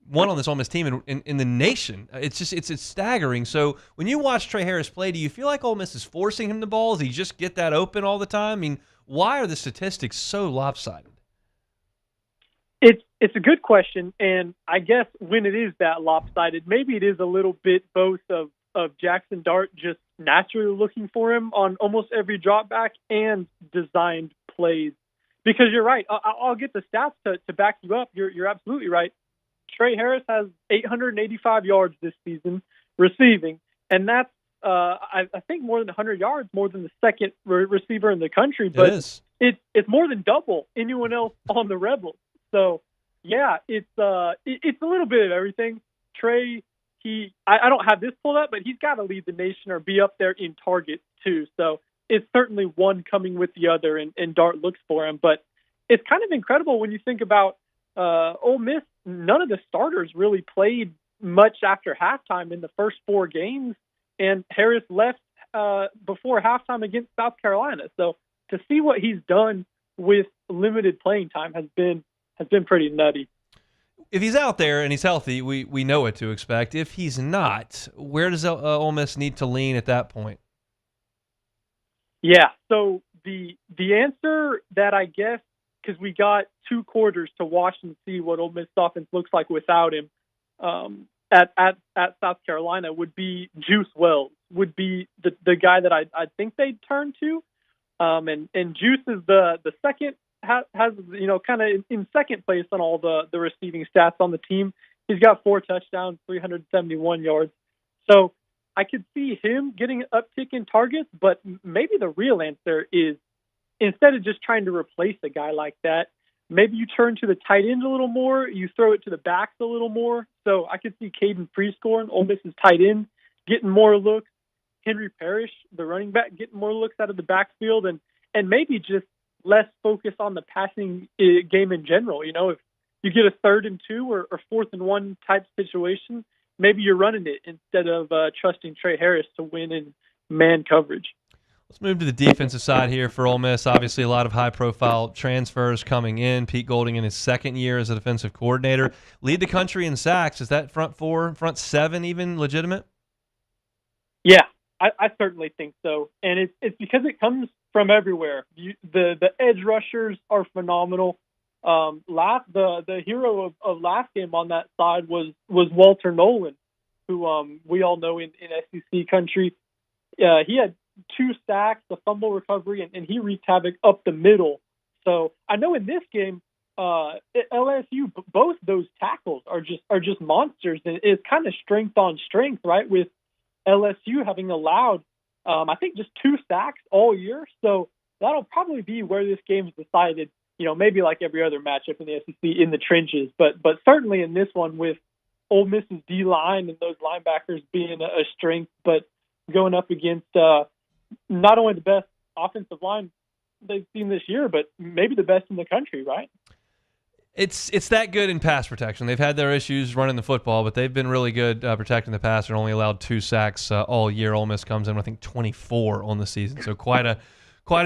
One on this Ole Miss team in the nation. It's staggering. So when you watch Trey Harris play, do you feel like Ole Miss is forcing him the ball? Does he just get that open all the time? I mean, why are the statistics so lopsided? It's a good question, and I guess when it is that lopsided, maybe it is a little bit both of Jackson Dart just naturally looking for him on almost every drop back and designed plays. Because you're right, I'll get the stats to back you up. You're absolutely right. Trey Harris has 885 yards this season receiving, and that's I think more than 100 yards, more than the second receiver in the country. But it's more than double anyone else on the Rebels. So, yeah, it's a little bit of everything. Trey, I don't have this pulled up, but he's got to lead the nation or be up there in targets too. So it's certainly one coming with the other, and Dart looks for him. But it's kind of incredible when you think about Ole Miss. None of the starters really played much after halftime in the first four games, and Harris left before halftime against South Carolina. So to see what he's done with limited playing time has been pretty nutty. If he's out there and he's healthy, we know what to expect. If he's not, where does Ole Miss need to lean at that point? Yeah, so the answer that I guess, because we got 2 quarters to watch and see what Ole Miss offense looks like without him at South Carolina, would be Juice Wells, would be the guy that I think they'd turn to. And Juice is the second, has kind of in second place on all the receiving stats on the team. He's got 4 touchdowns, 371 yards. So I could see him getting an uptick in targets, but maybe the real answer is, instead of just trying to replace a guy like that, maybe you turn to the tight end a little more, you throw it to the backs a little more. So I could see Caden Prescorn, Ole Miss's tight end, getting more looks, Henry Parrish, the running back, getting more looks out of the backfield, and maybe just less focus on the passing game in general. If you get a 3rd and 2 or 4th and 1 type situation, maybe you're running it instead of trusting Trey Harris to win in man coverage. Let's move to the defensive side here for Ole Miss. Obviously, a lot of high-profile transfers coming in. Pete Golding in his second year as a defensive coordinator. Lead the country in sacks. Is that front four, front seven even legitimate? Yeah, I certainly think so. And it's because it comes from everywhere. The edge rushers are phenomenal. The hero of last game on that side was Walter Nolan, who we all know in SEC country. He had 2 sacks, a fumble recovery, and he wreaked havoc up the middle. So I know in this game, LSU, both those tackles are just monsters, and it's kind of strength on strength, right? With LSU having allowed, I think, just 2 sacks all year. So that'll probably be where this game's decided. Maybe like every other matchup in the SEC in the trenches, but certainly in this one with Ole Miss's D-line and those linebackers being a strength, but going up against not only the best offensive line they've seen this year, but maybe the best in the country, right? It's that good in pass protection. They've had their issues running the football, but they've been really good protecting the pass and only allowed 2 sacks all year. Ole Miss comes in, I think, 24 on the season, so quite a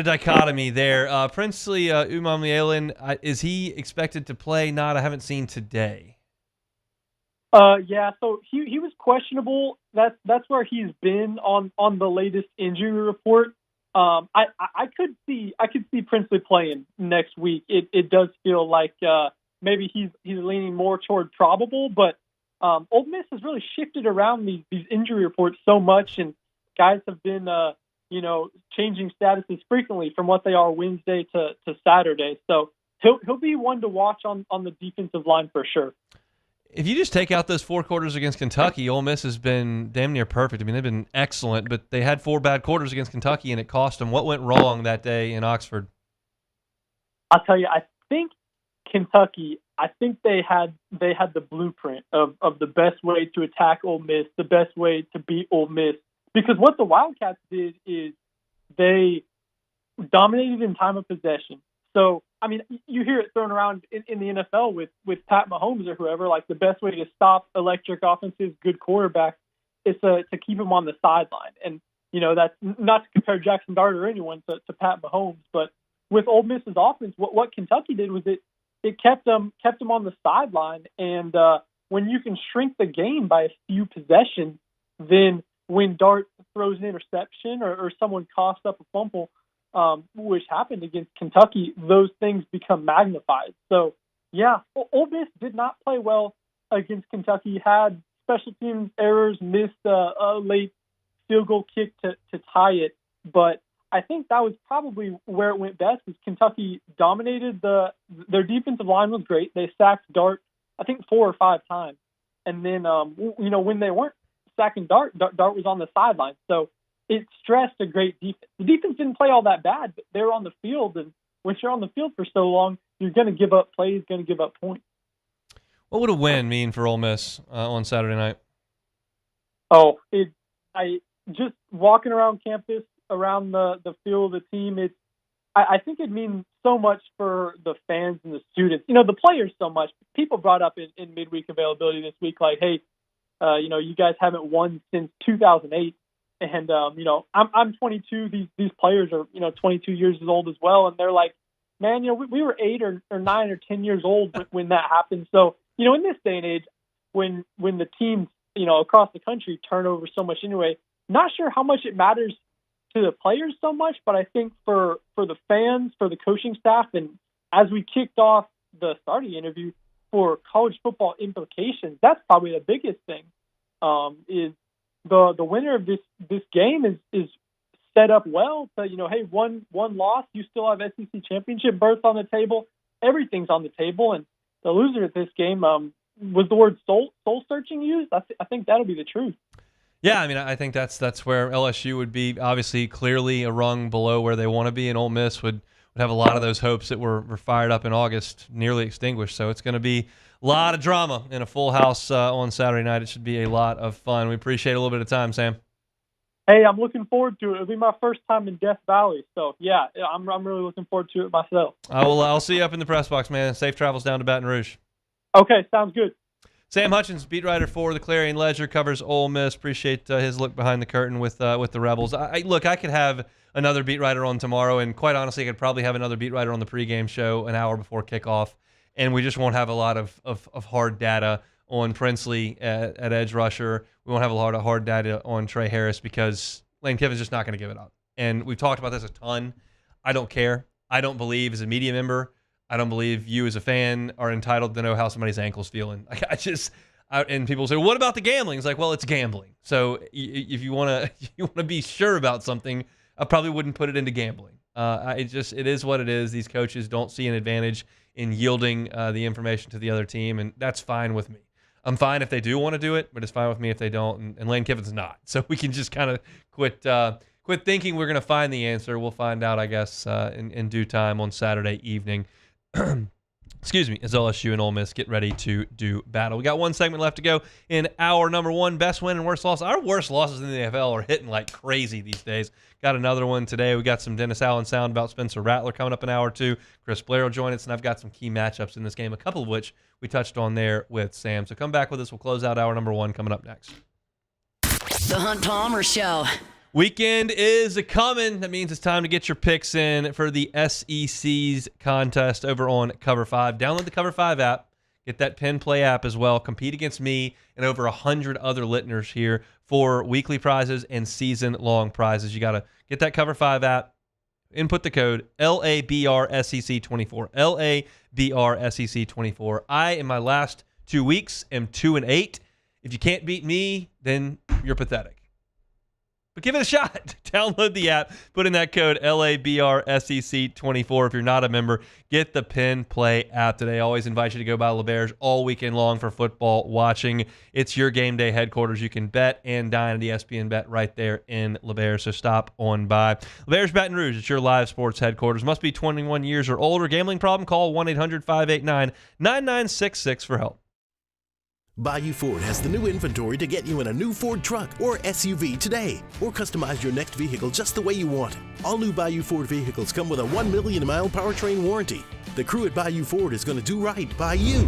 dichotomy there. Princely Umamlielen, is he expected to play? Not, I haven't seen today. Yeah, so he was questionable. That's where he's been on the latest injury report. I could see Princely playing next week. It does feel like maybe he's leaning more toward probable, but Ole Miss has really shifted around these injury reports so much, and guys have been changing statuses frequently from what they are Wednesday to Saturday. So he'll be one to watch on the defensive line for sure. If you just take out those 4 quarters against Kentucky, Ole Miss has been damn near perfect. I mean, they've been excellent, but they had 4 bad quarters against Kentucky, and it cost them. What went wrong that day in Oxford? I'll tell you, I think Kentucky, they had the blueprint of the best way to attack Ole Miss, the best way to beat Ole Miss. Because what the Wildcats did is they dominated in time of possession. So, I mean, you hear it thrown around in the NFL with Pat Mahomes or whoever, like the best way to stop electric offenses, good quarterback, is to keep him on the sideline. And, that's not to compare Jackson Dart or anyone to Pat Mahomes, but with Ole Miss's offense, what Kentucky did was it kept them on the sideline. And when you can shrink the game by a few possessions, then when Dart throws an interception or someone coughs up a fumble, which happened against Kentucky, those things become magnified. So, yeah, Ole Miss did not play well against Kentucky, had special teams errors, missed a late field goal kick to tie it. But I think that was probably where it went best, was Kentucky dominated. Their defensive line was great. They sacked Dart, I think, 4 or 5 times. And then, when they weren't sacking Dart was on the sideline. So it stressed a great defense. The defense didn't play all that bad, but they were on the field. And once you're on the field for so long, you're going to give up plays, going to give up points. What would a win mean for Ole Miss on Saturday night? Oh, just walking around campus, around the field of the team, I think it means so much for the fans and the students. The players so much. People brought up in midweek availability this week, like, hey, you guys haven't won since 2008. And, I'm 22. These players are, 22 years old as well. And they're like, man, we were 8 or 9 or 10 years old when that happened. So, in this day and age, when the teams, across the country turn over so much anyway, not sure how much it matters to the players so much, but I think for the fans, for the coaching staff, and as we kicked off the starting interview for college football implications, that's probably the biggest thing, is the winner of this game is set up well to, hey, one loss, you still have SEC championship berth on the table. Everything's on the table. And the loser of this game, was the word soul searching used? I think that'll be the truth. Yeah, I mean, I think that's where LSU would be obviously clearly a rung below where they want to be, and Ole Miss would have a lot of those hopes that were fired up in August nearly extinguished. So it's going to be a lot of drama in a full house on Saturday night. It should be a lot of fun. We appreciate a little bit of time, Sam. Hey, I'm looking forward to it. It'll be my first time in Death Valley. So, yeah, I'm really looking forward to it myself. I'll see you up in the press box, man. Safe travels down to Baton Rouge. Okay, sounds good. Sam Hutchens, beat writer for the Clarion Ledger, covers Ole Miss. Appreciate his look behind the curtain with the Rebels. I could have another beat writer on tomorrow, and quite honestly, I could probably have another beat writer on the pregame show an hour before kickoff, and we just won't have a lot of hard data on Princely at edge rusher. We won't have a lot of hard data on Trey Harris because Lane Kiffin's just not going to give it up. And we've talked about this a ton. I don't care. I don't believe as a media member, I don't believe you as a fan are entitled to know how somebody's ankle's feeling. And people say, what about the gambling? It's like, well, it's gambling. So if you want to be sure about something, I probably wouldn't put it into gambling. It is what it is. These coaches don't see an advantage in yielding the information to the other team, and that's fine with me. I'm fine if they do want to do it, but it's fine with me if they don't, and Lane Kiffin's not. So we can just kind of quit thinking we're going to find the answer. We'll find out, I guess, in due time on Saturday evening. Excuse me, as LSU and Ole Miss get ready to do battle. We got one segment left to go in our number one, best win and worst loss. Our worst losses in the NFL are hitting like crazy these days. Got another one today. We got some Dennis Allen sound about Spencer Rattler coming up in hour two. Chris Blair will join us, and I've got some key matchups in this game, a couple of which we touched on there with Sam. So come back with us. We'll close out hour number one coming up next. The Hunt Palmer Show. Weekend is a-coming. That means it's time to get your picks in for the SEC's contest over on Cover 5. Download the Cover 5 app. Get that Pin Play app as well. Compete against me and over 100 other listeners here for weekly prizes and season-long prizes. You got to get that Cover 5 app. Input the code LABRSEC24. LABRSEC24. I, in my last 2 weeks, am 2-8. If you can't beat me, then you're pathetic. But give it a shot. Download the app. Put in that code LABRSEC24. If you're not a member, get the Pin Play app today. I always invite you to go by LeBear's all weekend long for football watching. It's your game day headquarters. You can bet and dine at ESPN Bet right there in LeBear. So stop on by. LeBear's Baton Rouge. It's your live sports headquarters. Must be 21 years or older. Gambling problem? Call 1-800-589-9966 for help. Bayou Ford has the new inventory to get you in a new Ford truck or SUV today, or customize your next vehicle just the way you want it. All new Bayou Ford vehicles come with a 1 million mile powertrain warranty. The crew at Bayou Ford is going to do right by you.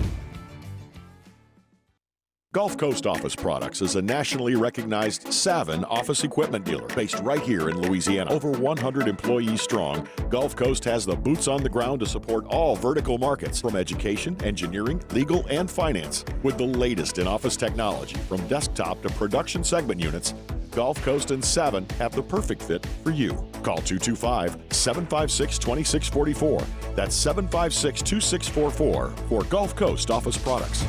Gulf Coast Office Products is a nationally recognized Savin office equipment dealer based right here in Louisiana. Over 100 employees strong, Gulf Coast has the boots on the ground to support all vertical markets, from education, engineering, legal, and finance. With the latest in office technology, from desktop to production segment units, Gulf Coast and Savin have the perfect fit for you. Call 225-756-2644. That's 756-2644 for Gulf Coast Office Products.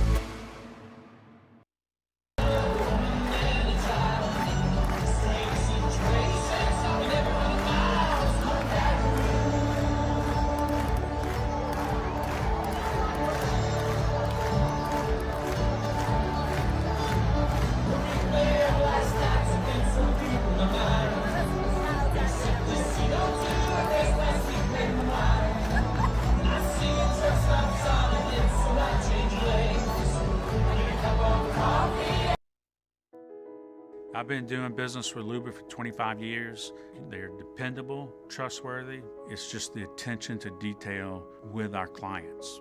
I've been doing business with Luba for 25 years. They're dependable, trustworthy. It's just the attention to detail with our clients.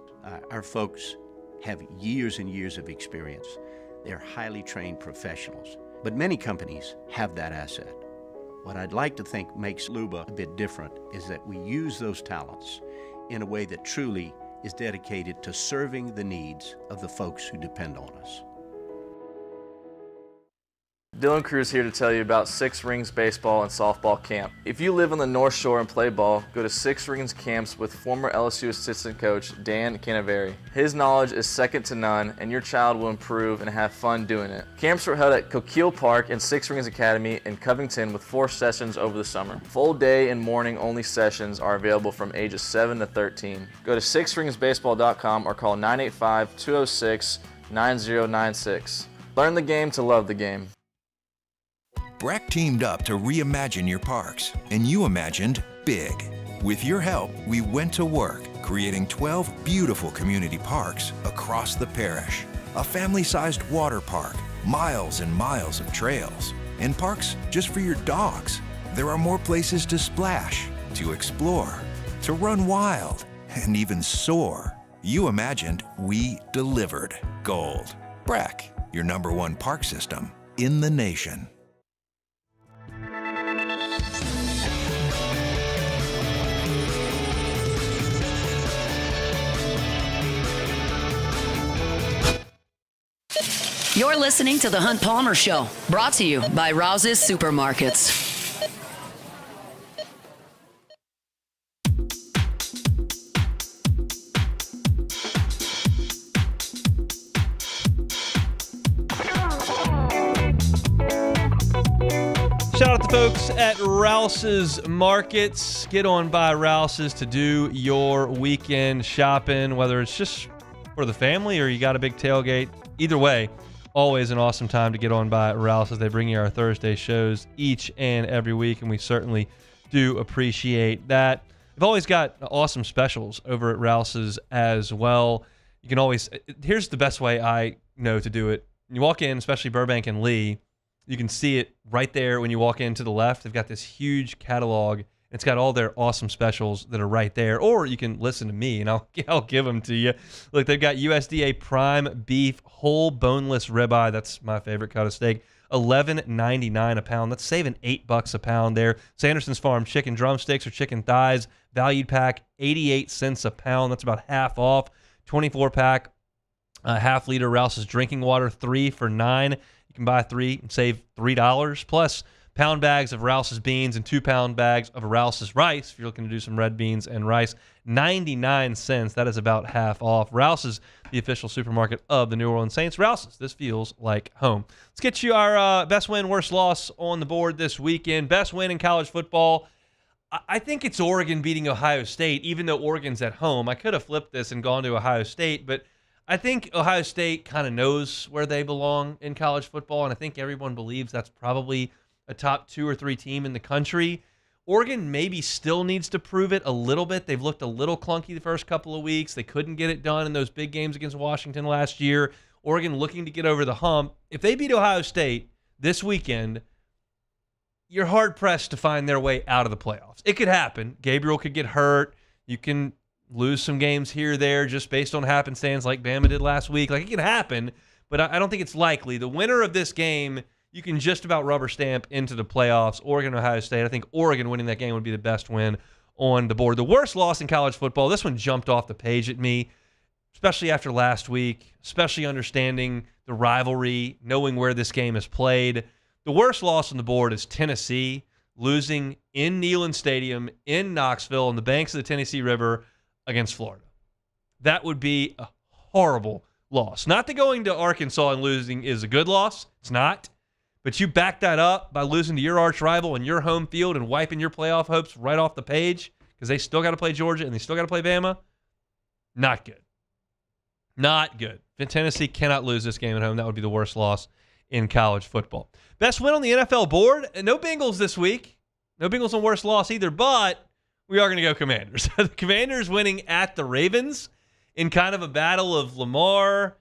Our folks have years and years of experience. They're highly trained professionals, but many companies have that asset. What I'd like to think makes Luba a bit different is that we use those talents in a way that truly is dedicated to serving the needs of the folks who depend on us. Dylan Cruz here to tell you about Six Rings Baseball and Softball Camp. If you live on the North Shore and play ball, go to Six Rings Camps with former LSU assistant coach Dan Canaveri. His knowledge is second to none, and your child will improve and have fun doing it. Camps were held at Coquille Park and Six Rings Academy in Covington with 4 sessions over the summer. Full day and morning only sessions are available from ages 7 to 13. Go to sixringsbaseball.com or call 985-206-9096. Learn the game to love the game. Breck teamed up to reimagine your parks, and you imagined big. With your help, we went to work, creating 12 beautiful community parks across the parish. A family-sized water park, miles and miles of trails, and parks just for your dogs. There are more places to splash, to explore, to run wild, and even soar. You imagined, we delivered gold. Brack, your #1 park system in the nation. You're listening to The Hunt Palmer Show, brought to you by Rouse's Supermarkets. Shout out to folks at Rouse's Markets. Get on by Rouse's to do your weekend shopping, whether it's just for the family or you got a big tailgate. Either way, always an awesome time to get on by Rouse's. They bring you our Thursday shows each and every week, and we certainly do appreciate that. They've always got awesome specials over at Rouse's as well. You can always, here's the best way I know to do it. You walk in, especially Burbank and Lee, you can see it right there when you walk in to the left. They've got this huge catalog. It's got all their awesome specials that are right there. Or you can listen to me, and I'll give them to you. Look, they've got USDA prime beef, whole boneless ribeye. That's my favorite cut of steak. $11.99 a pound. That's saving $8 a pound there. Sanderson's Farm chicken drumsticks or chicken thighs, valued pack, 88 cents a pound. That's about half off. 24-pack, half-liter Rouse's drinking water, 3 for $9. You can buy 3 and save $3. Plus, pound bags of Rouse's beans and 2-pound bags of Rouse's rice. If you're looking to do some red beans and rice, 99 cents. That is about half off. Rouse's, the official supermarket of the New Orleans Saints. Rouse's, this feels like home. Let's get you our best win, worst loss on the board this weekend. Best win in college football. I think it's Oregon beating Ohio State, even though Oregon's at home. I could have flipped this and gone to Ohio State, but I think Ohio State kind of knows where they belong in college football, and I think everyone believes that's probably a top 2 or 3 team in the country. Oregon maybe still needs to prove it a little bit. They've looked a little clunky the first couple of weeks. They couldn't get it done in those big games against Washington last year. Oregon looking to get over the hump. If they beat Ohio State this weekend, you're hard-pressed to find their way out of the playoffs. It could happen. Gabriel could get hurt. You can lose some games here or there just based on happenstance like Bama did last week. Like, it can happen, but I don't think it's likely. The winner of this game, you can just about rubber stamp into the playoffs. Oregon, Ohio State. I think Oregon winning that game would be the best win on the board. The worst loss in college football, this one jumped off the page at me, especially after last week, especially understanding the rivalry, knowing where this game is played. The worst loss on the board is Tennessee losing in Neyland Stadium in Knoxville on the banks of the Tennessee River against Florida. That would be a horrible loss. Not that going to Arkansas and losing is a good loss. It's not. But you back that up by losing to your arch rival in your home field and wiping your playoff hopes right off the page because they still got to play Georgia and they still got to play Bama. Not good. Not good. Tennessee cannot lose this game at home. That would be the worst loss in college football. Best win on the NFL board. No Bengals this week. No Bengals on worst loss either, but we are going to go Commanders. The Commanders winning at the Ravens in kind of a battle of Lamar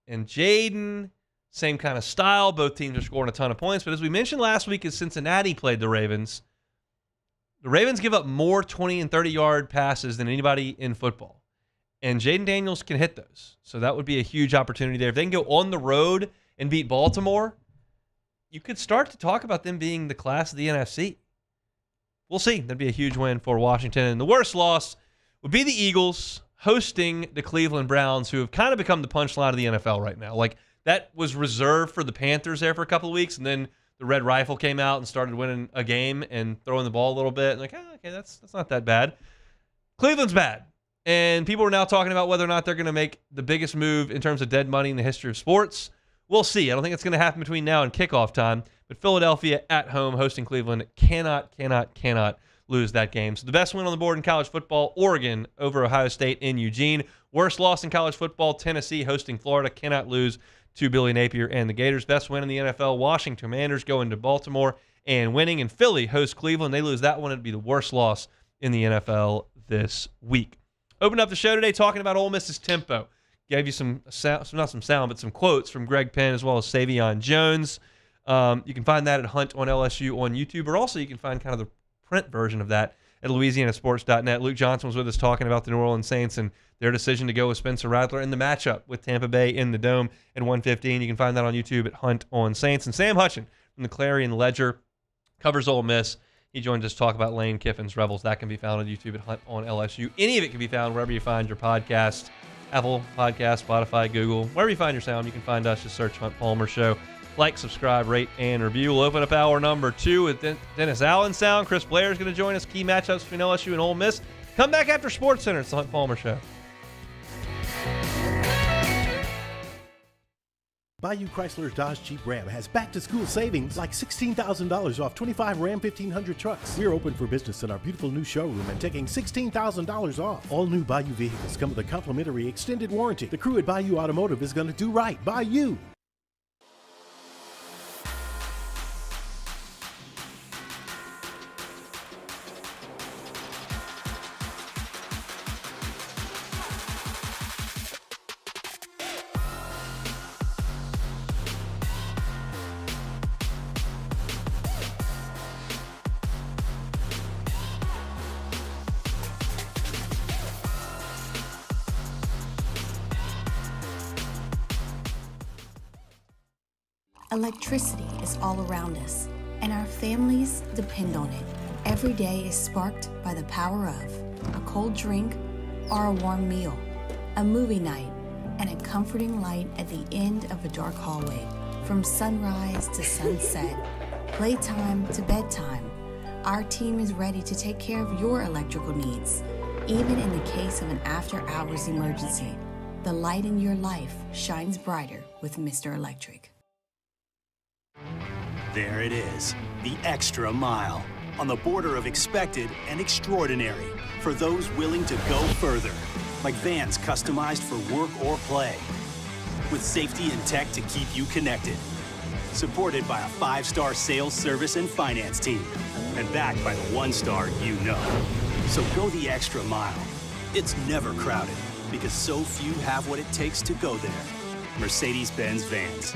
and Jaden. Same kind of style. Both teams are scoring a ton of points. But as we mentioned last week as Cincinnati played the Ravens give up more 20 and 30-yard passes than anybody in football. And Jaden Daniels can hit those. So that would be a huge opportunity there. If they can go on the road and beat Baltimore, you could start to talk about them being the class of the NFC. We'll see. That'd be a huge win for Washington. And the worst loss would be the Eagles hosting the Cleveland Browns, who have kind of become the punchline of the NFL right now. Like, that was reserved for the Panthers there for a couple of weeks, and then the Red Rifle came out and started winning a game and throwing the ball a little bit. And like, okay, that's not that bad. Cleveland's bad. And people are now talking about whether or not they're going to make the biggest move in terms of dead money in the history of sports. We'll see. I don't think it's going to happen between now and kickoff time. But Philadelphia at home hosting Cleveland cannot lose that game. So the best win on the board in college football, Oregon over Ohio State in Eugene. Worst loss in college football, Tennessee hosting Florida. Cannot lose to Billy Napier and the Gators. Best win in the NFL, Washington Commanders going to Baltimore and winning. And Philly hosts Cleveland. They lose that one. It'd be the worst loss in the NFL this week. Opened up the show today talking about Ole Miss's tempo. Gave you some quotes from Greg Penn as well as Savion Jones. You can find that at Hunt on LSU on YouTube, or also you can find kind of the print version of that at louisianasports.net. Luke Johnson was with us talking about the New Orleans Saints and their decision to go with Spencer Rattler in the matchup with Tampa Bay in the Dome at 1:15. You can find that on YouTube at Hunt on Saints. And Sam Hutchens from the Clarion Ledger covers Ole Miss. He joins us to talk about Lane Kiffin's Rebels. That can be found on YouTube at Hunt on LSU. Any of it can be found wherever you find your podcast. Apple Podcast, Spotify, Google, wherever you find your sound, you can find us. Just search Hunt Palmer Show. Like, subscribe, rate, and review. We'll open up hour number 2 with Dennis Allen sound. Chris Blair is going to join us. Key matchups between LSU and Ole Miss. Come back after SportsCenter. It's the Hunt Palmer Show. Bayou Chrysler Dodge Jeep Ram has back-to-school savings like $16,000 off 25 Ram 1500 trucks. We're open for business in our beautiful new showroom and taking $16,000 off. All new Bayou vehicles come with a complimentary extended warranty. The crew at Bayou Automotive is going to do right by you. Electricity is all around us, and our families depend on it. Every day is sparked by the power of a cold drink or a warm meal, a movie night, and a comforting light at the end of a dark hallway. From sunrise to sunset, playtime to bedtime, our team is ready to take care of your electrical needs. Even in the case of an after-hours emergency, the light in your life shines brighter with Mr. Electric. There it is, the extra mile, on the border of expected and extraordinary for those willing to go further, like vans customized for work or play, with safety and tech to keep you connected. Supported by a 5-star sales, service, and finance team, and backed by the 1-star you know. So go the extra mile. It's never crowded, because so few have what it takes to go there. Mercedes-Benz Vans.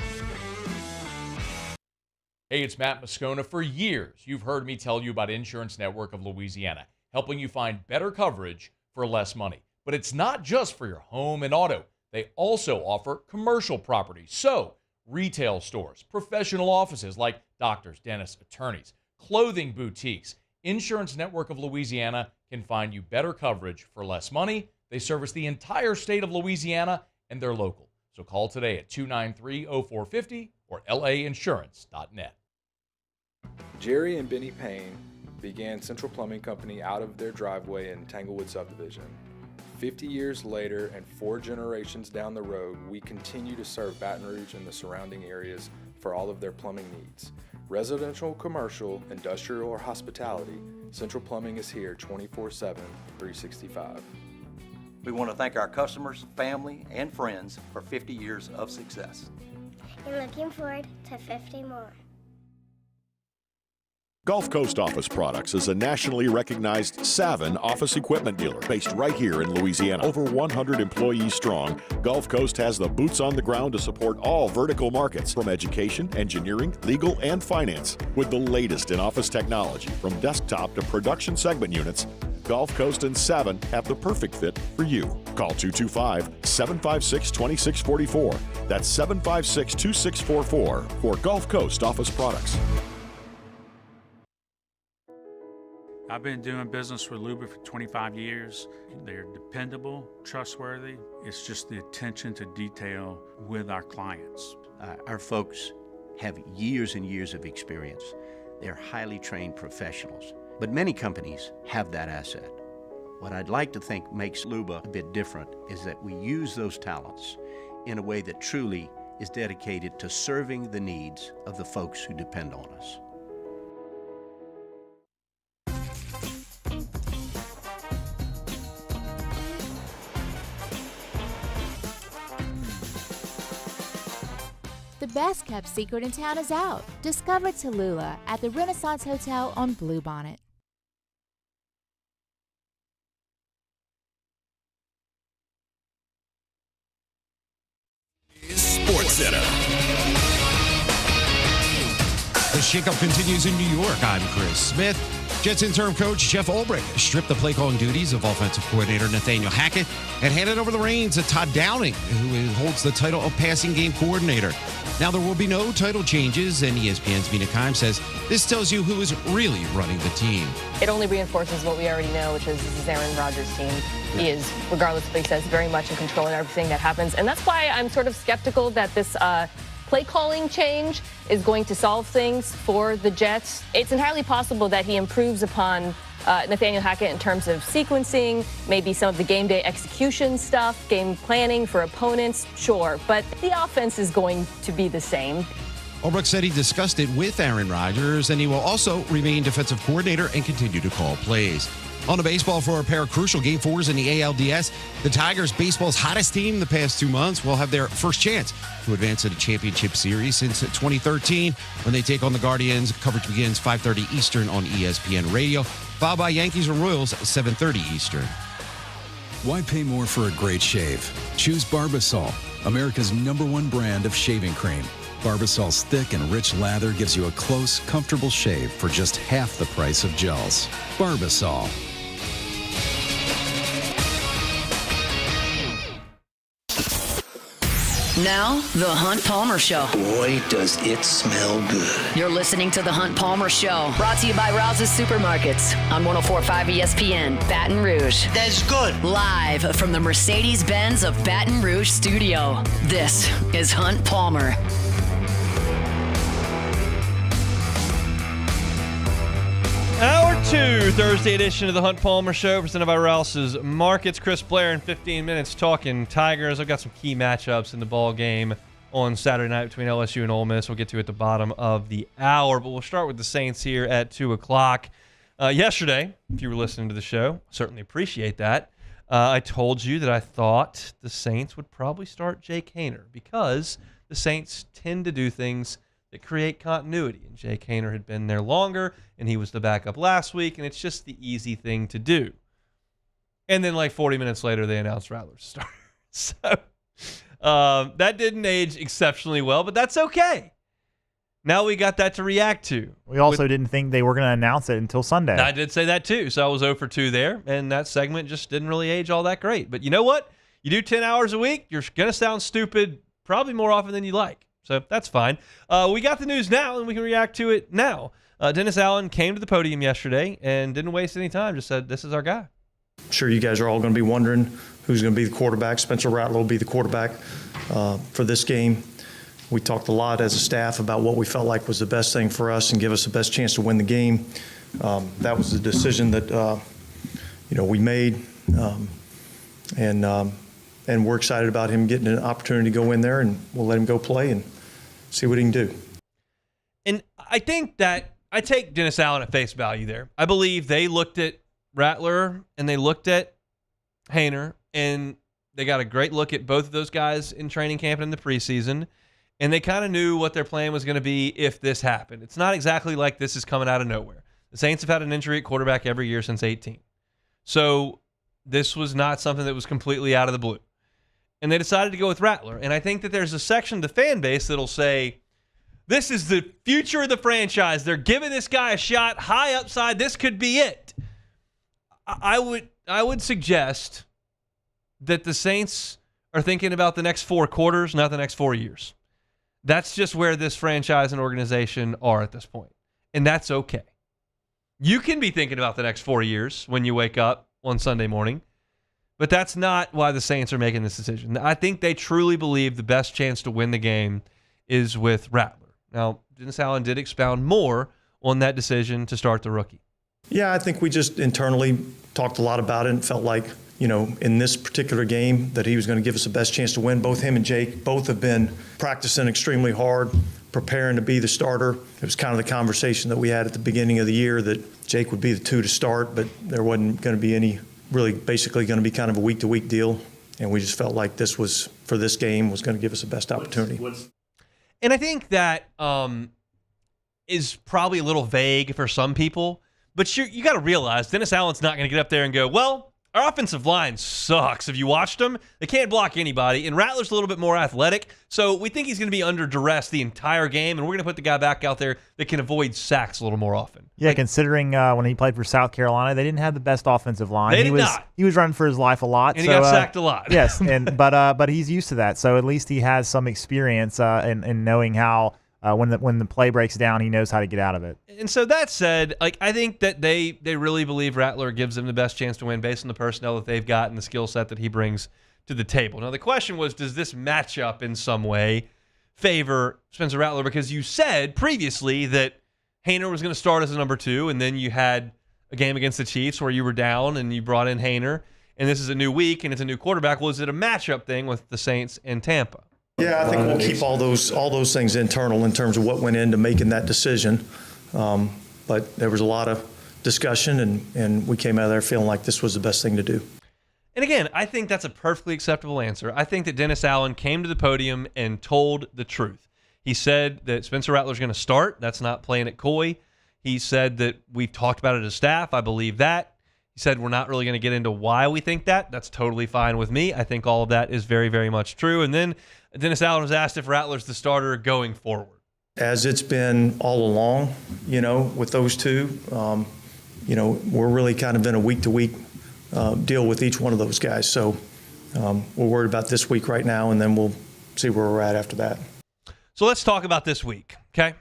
Hey, it's Matt Moscona. For years, you've heard me tell you about Insurance Network of Louisiana, helping you find better coverage for less money. But it's not just for your home and auto. They also offer commercial property. So, retail stores, professional offices like doctors, dentists, attorneys, clothing boutiques. Insurance Network of Louisiana can find you better coverage for less money. They service the entire state of Louisiana, and they're local. So call today at 293-0450 or lainsurance.net. Jerry and Benny Payne began Central Plumbing Company out of their driveway in Tanglewood subdivision. 50 years later and 4 generations down the road, we continue to serve Baton Rouge and the surrounding areas for all of their plumbing needs. Residential, commercial, industrial, or hospitality, Central Plumbing is here 24/7, 365. We want to thank our customers, family, and friends for 50 years of success. And looking forward to 50 more. Gulf Coast Office Products is a nationally recognized Savin office equipment dealer based right here in Louisiana. Over 100 employees strong, Gulf Coast has the boots on the ground to support all vertical markets from education, engineering, legal, and finance. With the latest in office technology from desktop to production segment units, Gulf Coast and Savin have the perfect fit for you. Call 225-756-2644. That's 756-2644 for Gulf Coast Office Products. I've been doing business with Luba for 25 years. They're dependable, trustworthy. It's just the attention to detail with our clients. Our folks have years and years of experience. They're highly trained professionals. But many companies have that asset. What I'd like to think makes Luba a bit different is that we use those talents in a way that truly is dedicated to serving the needs of the folks who depend on us. The best kept secret in town is out. Discover Tallulah at the Renaissance Hotel on Bluebonnet. SportsCenter. The shakeup continues in New York. I'm Chris Smith. Jets interim coach Jeff Ulbrich stripped the play calling duties of offensive coordinator Nathaniel Hackett and handed over the reins to Todd Downing, who holds the title of passing game coordinator. Now there will be no title changes, and ESPN's Mina Kimes says this tells you who is really running the team. It only reinforces what we already know, which is this is Aaron Rodgers' team. He is, regardless of what he says, very much in control of everything that happens. And that's why I'm sort of skeptical that this play calling change is going to solve things for the Jets. It's entirely possible that he improves upon Nathaniel Hackett in terms of sequencing, maybe some of the game day execution stuff, game planning for opponents, sure. But the offense is going to be the same. Ulbrich said he discussed it with Aaron Rodgers, and he will also remain defensive coordinator and continue to call plays. On to baseball for a pair of crucial Game 4s in the ALDS. The Tigers, baseball's hottest team the past 2 months, will have their first chance to advance to the championship series since 2013 when they take on the Guardians. Coverage begins 5:30 Eastern on ESPN Radio, followed by Yankees and Royals 7:30 Eastern. Why pay more for a great shave? Choose Barbasol, America's #1 brand of shaving cream. Barbasol's thick and rich lather gives you a close, comfortable shave for just half the price of gels. Barbasol. Now, The Hunt Palmer Show. Boy, does it smell good. You're listening to The Hunt Palmer Show, brought to you by Rouse's Supermarkets on 104.5 ESPN, Baton Rouge. That's good. Live from the Mercedes-Benz of Baton Rouge studio, this is Hunt Palmer. Hour 2, Thursday edition of the Hunt Palmer Show, presented by Rouse's Markets. Chris Blair in 15 minutes talking Tigers. I've got some key matchups in the ball game on Saturday night between LSU and Ole Miss. We'll get to at the bottom of the hour, but we'll start with the Saints here at 2 o'clock. Yesterday, if you were listening to the show, certainly appreciate that. I told you that I thought the Saints would probably start Jake Haener because the Saints tend to do things that create continuity. And Jake Haener had been there longer, and he was the backup last week, and it's just the easy thing to do. And then like 40 minutes later, they announced Rattler's starter. So that didn't age exceptionally well, but that's okay. Now we got that to react to. We also didn't think they were going to announce it until Sunday. I did say that too, so I was 0 for 2 there, and that segment just didn't really age all that great. But you know what? You do 10 hours a week, you're going to sound stupid probably more often than you like. So that's fine. We got the news now, and we can react to it now. Dennis Allen came to the podium yesterday and didn't waste any time, just said, this is our guy. I'm sure you guys are all going to be wondering who's going to be the quarterback. Spencer Rattler will be the quarterback for this game. We talked a lot as a staff about what we felt like was the best thing for us and give us the best chance to win the game. That was the decision that we made, and we're excited about him getting an opportunity to go in there, and we'll let him go play and see what he can do. And I think that I take Dennis Allen at face value there. I believe they looked at Rattler and they looked at Haener, and they got a great look at both of those guys in training camp and in the preseason, and they kind of knew what their plan was going to be if this happened. It's not exactly like this is coming out of nowhere. The Saints have had an injury at quarterback every year since 2018. So this was not something that was completely out of the blue. And they decided to go with Rattler. And I think that there's a section of the fan base that'll say, this is the future of the franchise. They're giving this guy a shot, high upside. This could be it. I would suggest that the Saints are thinking about the next 4 quarters, not the next 4 years. That's just where this franchise and organization are at this point. And that's okay. You can be thinking about the next 4 years when you wake up on Sunday morning. But that's not why the Saints are making this decision. I think they truly believe the best chance to win the game is with Rattler. Now, Dennis Allen did expound more on that decision to start the rookie. Yeah, I think we just internally talked a lot about it and felt like, in this particular game that he was going to give us the best chance to win. Both him and Jake both have been practicing extremely hard, preparing to be the starter. It was kind of the conversation that we had at the beginning of the year that Jake would be the 2 to start, but there wasn't going to be any really basically going to be kind of a week-to-week deal, and we just felt like this was, for this game, was going to give us the best opportunity. And I think that is probably a little vague for some people, but you got to realize Dennis Allen's not going to get up there and go, well, Our offensive line sucks. Have you watched them? They can't block anybody, and Rattler's a little bit more athletic, so we think he's going to be under duress the entire game, and we're going to put the guy back out there that can avoid sacks a little more often. Yeah, considering when he played for South Carolina, they didn't have the best offensive line. They did not. He was running for his life a lot. And he got sacked a lot. Yes, but he's used to that, so at least he has some experience in knowing how when the play breaks down, he knows how to get out of it. And so that said, I think that they really believe Rattler gives them the best chance to win based on the personnel that they've got and the skill set that he brings to the table. Now, the question was, does this matchup in some way favor Spencer Rattler? Because you said previously that Haener was going to start as a number 2, and then you had a game against the Chiefs where you were down and you brought in Haener, and this is a new week and it's a new quarterback. Was it a matchup thing with the Saints and Tampa? Yeah, I think we'll keep all those things internal in terms of what went into making that decision. But there was a lot of discussion, and we came out of there feeling like this was the best thing to do. And again, I think that's a perfectly acceptable answer. I think that Dennis Allen came to the podium and told the truth. He said that Spencer Rattler's going to start. That's not playing it coy. He said that we've talked about it as staff. I believe that. He said we're not really going to get into why we think that. That's totally fine with me. I think all of that is very, very much true. And then Dennis Allen was asked if Rattler's the starter going forward. As it's been all along, with those two, we're really kind of in a week-to-week deal with each one of those guys. So we're worried about this week right now, and then we'll see where we're at after that. So let's talk about this week, okay?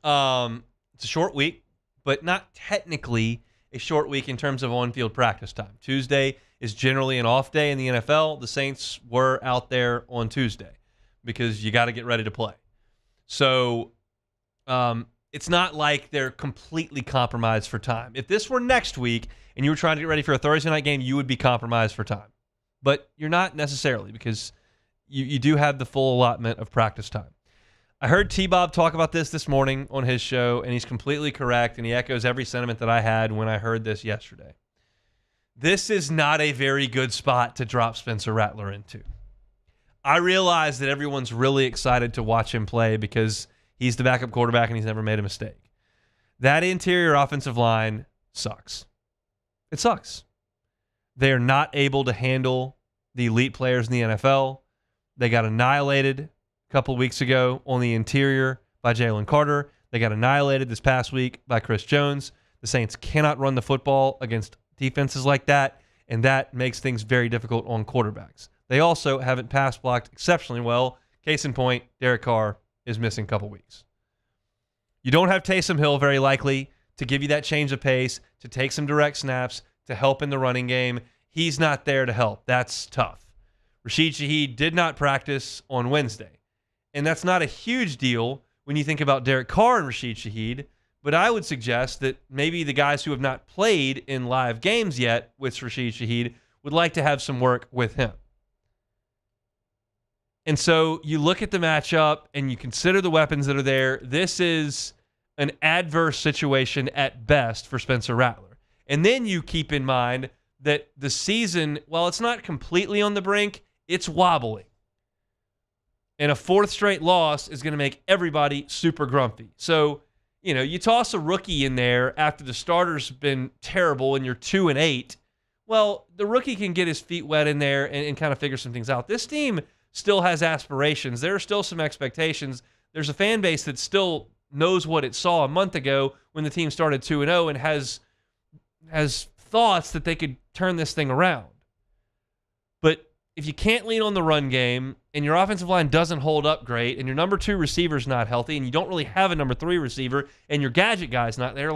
It's a short week, but not technically a short week in terms of on-field practice time. Tuesday is generally an off day in the NFL. The Saints were out there on Tuesday because you got to get ready to play. So it's not like they're completely compromised for time. If this were next week and you were trying to get ready for a Thursday night game, you would be compromised for time. But you're not necessarily, because you do have the full allotment of practice time. I heard T-Bob talk about this morning on his show, and he's completely correct, and he echoes every sentiment that I had when I heard this yesterday. This is not a very good spot to drop Spencer Rattler into. I realize that everyone's really excited to watch him play because he's the backup quarterback and he's never made a mistake. That interior offensive line sucks. It sucks. They're not able to handle the elite players in the NFL. They got annihilated a couple of weeks ago on the interior by Jalen Carter. They got annihilated this past week by Chris Jones. The Saints cannot run the football against defenses like that, and that makes things very difficult on quarterbacks. They also haven't pass blocked exceptionally well. Case in point, Derek Carr is missing a couple weeks. You don't have Taysom Hill very likely to give you that change of pace, to take some direct snaps, to help in the running game. He's not there to help. That's tough. Rashid Shaheed did not practice on Wednesday. And that's not a huge deal when you think about Derek Carr and Rashid Shaheed, but I would suggest that maybe the guys who have not played in live games yet with Rashid Shaheed would like to have some work with him. And so you look at the matchup and you consider the weapons that are there. This is an adverse situation at best for Spencer Rattler. And then you keep in mind that the season, while it's not completely on the brink, it's wobbling. And a fourth straight loss is going to make everybody super grumpy. So, you toss a rookie in there after the starter's been terrible and you're 2-8. Well, the rookie can get his feet wet in there and kind of figure some things out. This team still has aspirations. There are still some expectations. There's a fan base that still knows what it saw a month ago when the team started 2-0 and has thoughts that they could turn this thing around. But if you can't lean on the run game and your offensive line doesn't hold up great and your number 2 receiver's not healthy and you don't really have a number 3 receiver and your gadget guy's not there,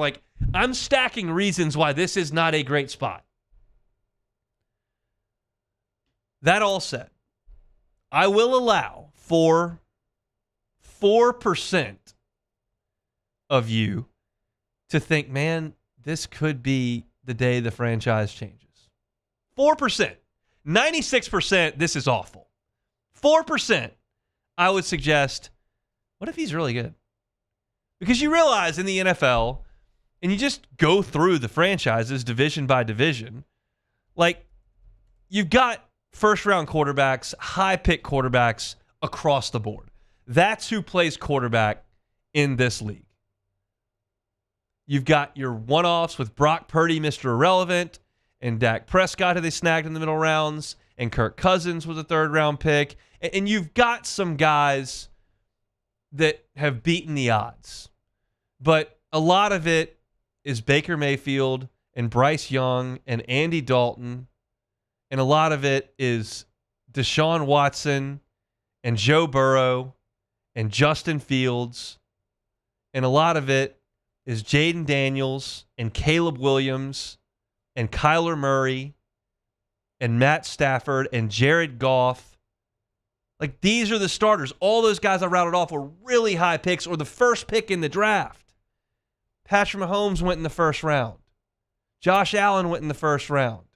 I'm stacking reasons why this is not a great spot. That all said, I will allow for 4% of you to think, man, this could be the day the franchise changes. 4%. 96%, this is awful. 4%, I would suggest, what if he's really good? Because you realize in the NFL, and you just go through the franchises division by division, you've got first-round quarterbacks, high-pick quarterbacks across the board. That's who plays quarterback in this league. You've got your one-offs with Brock Purdy, Mr. Irrelevant, and Dak Prescott, who they snagged in the middle rounds, and Kirk Cousins was a third-round pick. And you've got some guys that have beaten the odds. But a lot of it is Baker Mayfield and Bryce Young and Andy Dalton. And a lot of it is Deshaun Watson and Joe Burrow and Justin Fields. And a lot of it is Jaden Daniels and Caleb Williams and Kyler Murray and Matt Stafford and Jared Goff. Like, these are the starters. All those guys I routed off were really high picks or the first pick in the draft. Patrick Mahomes went in the first round. Josh Allen went in the first round.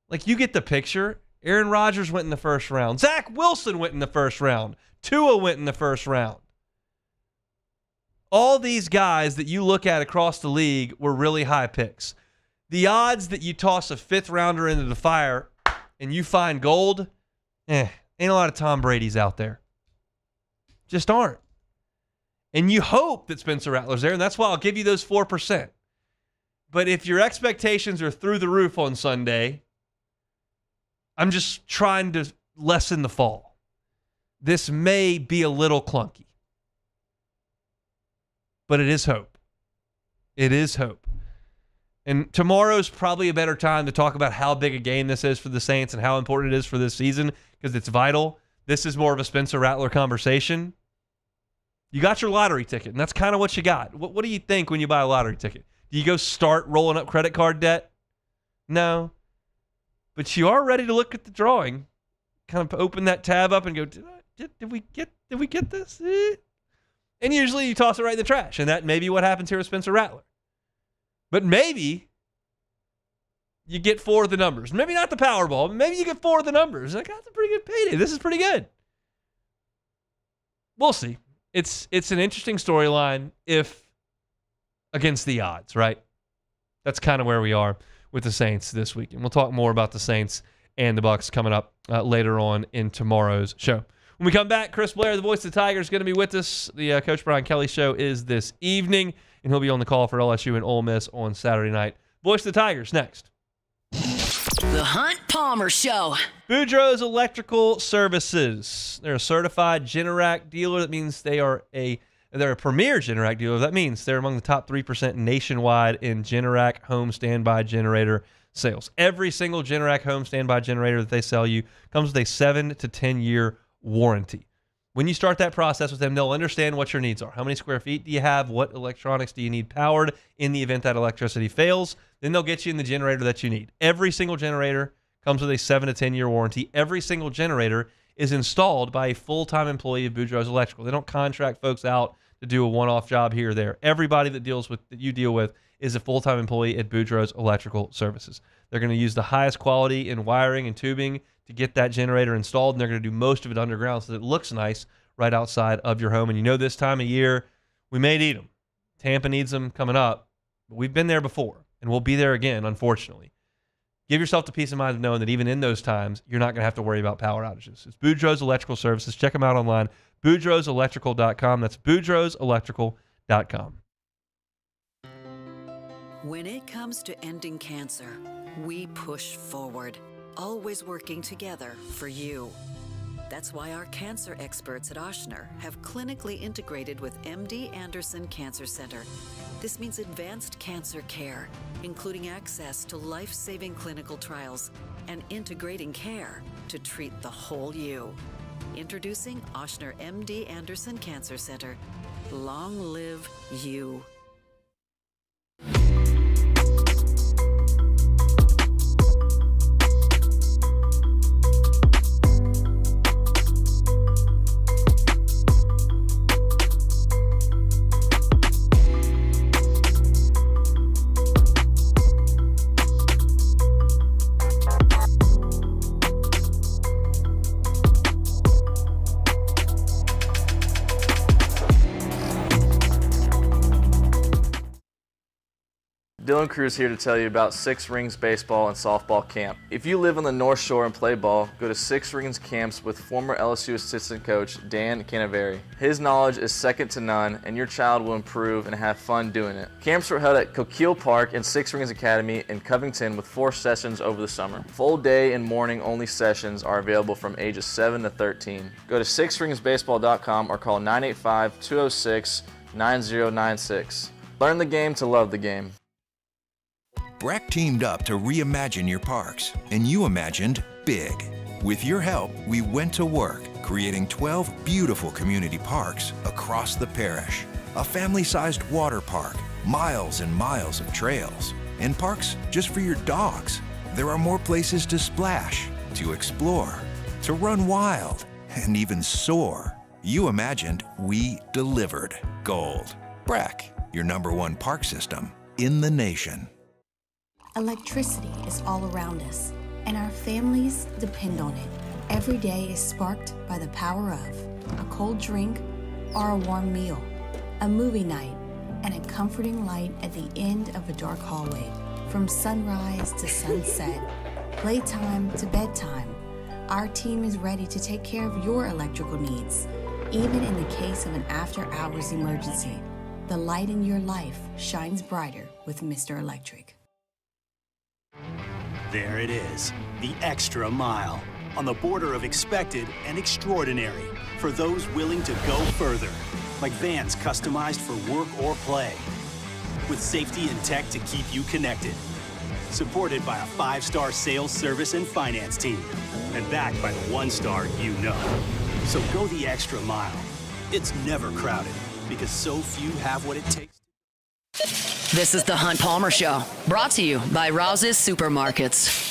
Like, you get the picture. Aaron Rodgers went in the first round. Zach Wilson went in the first round. Tua went in the first round. All these guys that you look at across the league were really high picks. The odds that you toss a fifth rounder into the fire and you find gold, ain't a lot of Tom Brady's out there. Just aren't. And you hope that Spencer Rattler's there, and that's why I'll give you those 4%. But if your expectations are through the roof on Sunday, I'm just trying to lessen the fall. This may be a little clunky. But it is hope. It is hope. And tomorrow's probably a better time to talk about how big a game this is for the Saints and how important it is for this season, because it's vital. This is more of a Spencer Rattler conversation. You got your lottery ticket, and that's kind of what you got. What do you think when you buy a lottery ticket? Do you go start rolling up credit card debt? No. But you are ready to look at the drawing. Kind of open that tab up and go, did we get this? And usually you toss it right in the trash. And that may be what happens here with Spencer Rattler. But maybe you get 4 of the numbers. Maybe not the Powerball, but maybe you get 4 of the numbers. Like, that's a pretty good payday. This is pretty good. We'll see. It's an interesting storyline if against the odds, right? That's kind of where we are with the Saints this week. And we'll talk more about the Saints and the Bucs coming up later on in tomorrow's show. When we come back, Chris Blair, the voice of the Tigers, is going to be with us. The Coach Brian Kelly show is this evening, and he'll be on the call for LSU and Ole Miss on Saturday night. Voice of the Tigers next. The Hunt Palmer Show. Boudreaux's Electrical Services. They're a certified Generac dealer. That means they're a premier Generac dealer. That means they're among the top 3% nationwide in Generac home standby generator sales. Every single Generac home standby generator that they sell you comes with a 7 to 10 year warranty. When you start that process with them, they'll understand what your needs are. How many square feet do you have? What electronics do you need powered in the event that electricity fails? Then they'll get you in the generator that you need. Every single generator comes with a 7 to 10 year warranty. Every single generator is installed by a full-time employee of Boudreaux's Electrical. They don't contract folks out to do a one-off job here or there. Everybody that you deal with is a full-time employee at Boudreaux's Electrical Services. They're going to use the highest quality in wiring and tubing to get that generator installed, and they're going to do most of it underground so that it looks nice right outside of your home. And you know, this time of year, we may need them. Tampa needs them coming up, but we've been there before, and we'll be there again, unfortunately. Give yourself the peace of mind of knowing that even in those times, you're not going to have to worry about power outages. It's Boudreaux's Electrical Services. Check them out online, boudreauxelectrical.com. That's boudreauxelectrical.com. When it comes to ending cancer, we push forward, always working together for you. That's why our cancer experts at Ochsner have clinically integrated with MD Anderson Cancer Center. This means advanced cancer care, including access to life-saving clinical trials and integrating care to treat the whole you. Introducing Ochsner MD Anderson Cancer Center. Long live you. Dylan Cruz here to tell you about Six Rings Baseball and Softball Camp. If you live on the North Shore and play ball, go to Six Rings Camps with former LSU assistant coach Dan Canaveri. His knowledge is second to none, and your child will improve and have fun doing it. Camps were held at Coquille Park and Six Rings Academy in Covington with 4 sessions over the summer. Full day and morning only sessions are available from ages 7 to 13. Go to sixringsbaseball.com or call 985-206-9096. Learn the game to love the game. Breck teamed up to reimagine your parks, and you imagined big. With your help, we went to work, creating 12 beautiful community parks across the parish. A family-sized water park, miles and miles of trails, and parks just for your dogs. There are more places to splash, to explore, to run wild, and even soar. You imagined, we delivered. Gold. Breck, your #1 park system in the nation. Electricity is all around us, and our families depend on it. Every day is sparked by the power of a cold drink or a warm meal, a movie night, and a comforting light at the end of a dark hallway. From sunrise to sunset, playtime to bedtime, our team is ready to take care of your electrical needs. Even in the case of an after-hours emergency, the light in your life shines brighter with Mr. Electric. There it is, the extra mile, on the border of expected and extraordinary, for those willing to go further, like vans customized for work or play, with safety and tech to keep you connected, supported by a 5-star sales, service, and finance team, and backed by the 1-star you know. So go the extra mile. It's never crowded, because so few have what it takes. This is the Hunt Palmer Show, brought to you by Rouse's Supermarkets.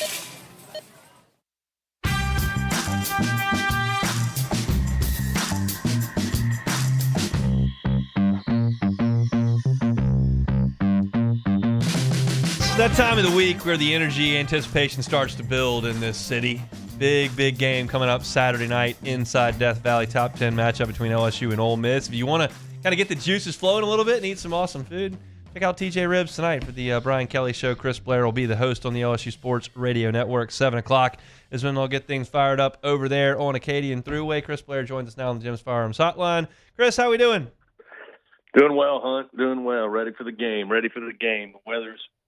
It's that time of the week where the energy anticipation starts to build in this city. Big game coming up Saturday night inside Death Valley. Top 10 matchup between LSU and Ole Miss. If you want to kind of get the juices flowing a little bit and eat some awesome food, check out TJ Ribs tonight for the Brian Kelly Show. Chris Blair will be the host on the LSU Sports Radio Network. 7 o'clock is when they'll get things fired up over there on Acadian Thruway. Chris Blair joins us now on the Jim's Firearms Hotline. Chris, how we doing? Doing well, Hunt. Doing well. Ready for the game.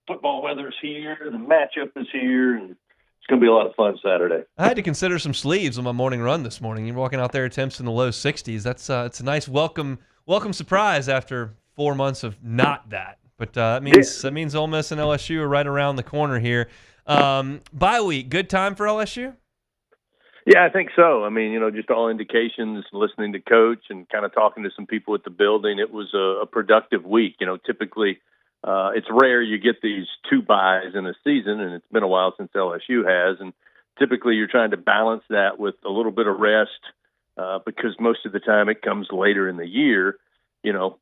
Football weather's here. The matchup is here. And it's going to be a lot of fun Saturday. I had to consider some sleeves on my morning run this morning. You're walking out there at temps in the low 60s. That's it's a nice welcome surprise after 4 months of not that. But that means Ole Miss and LSU are right around the corner here. Bye week, good time for LSU? Yeah, I think so. I mean, just all indications, listening to Coach and kind of talking to some people at the building, it was a productive week. Typically it's rare you get these 2 byes in a season, and it's been a while since LSU has. And typically you're trying to balance that with a little bit of rest because most of the time it comes later in the year.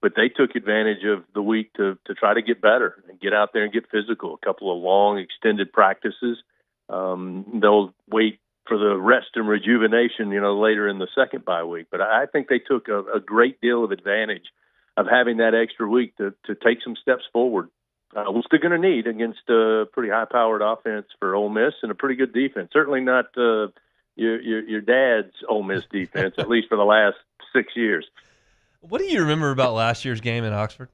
But they took advantage of the week to try to get better and get out there and get physical. A couple of long, extended practices. They'll wait for the rest and rejuvenation, later in the second bye week. But I think they took a great deal of advantage of having that extra week to take some steps forward, which they're going to need against a pretty high-powered offense for Ole Miss and a pretty good defense. Certainly not your dad's Ole Miss defense, at least for the last 6 years. What do you remember about last year's game in Oxford?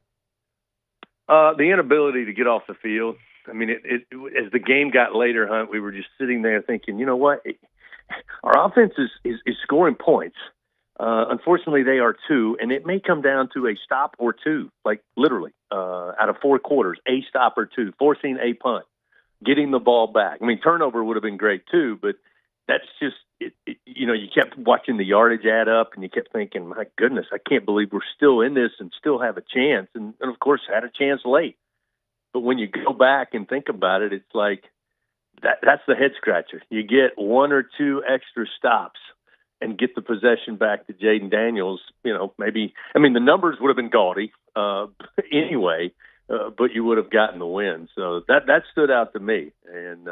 The inability to get off the field. I mean, as the game got later, Hunt, we were just sitting there thinking, you know what? Our offense is scoring points. Unfortunately, they are 2, and it may come down to a stop or 2, like literally, out of 4 quarters, a stop or 2, forcing a punt, getting the ball back. I mean, turnover would have been great too, but that's just, you kept watching the yardage add up, and you kept thinking, my goodness, I can't believe we're still in this and still have a chance, and of course had a chance late. But when you go back and think about it, it's like that's the head scratcher. You get 1 or 2 extra stops and get the possession back to Jaden Daniels. Maybe, the numbers would have been gaudy anyway, but you would have gotten the win. So that stood out to me. And,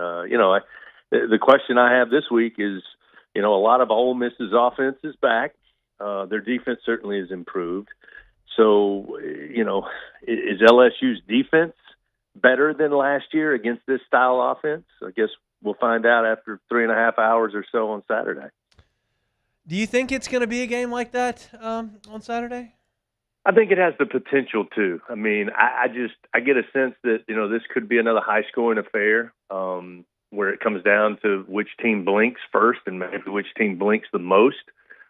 the question I have this week is, a lot of Ole Miss's offense is back. Their defense certainly has improved. So, is LSU's defense better than last year against this style offense? I guess we'll find out after 3.5 hours or so on Saturday. Do you think it's going to be a game like that on Saturday? I think it has the potential to. I mean, I get a sense that, this could be another high-scoring affair where it comes down to which team blinks first and maybe which team blinks the most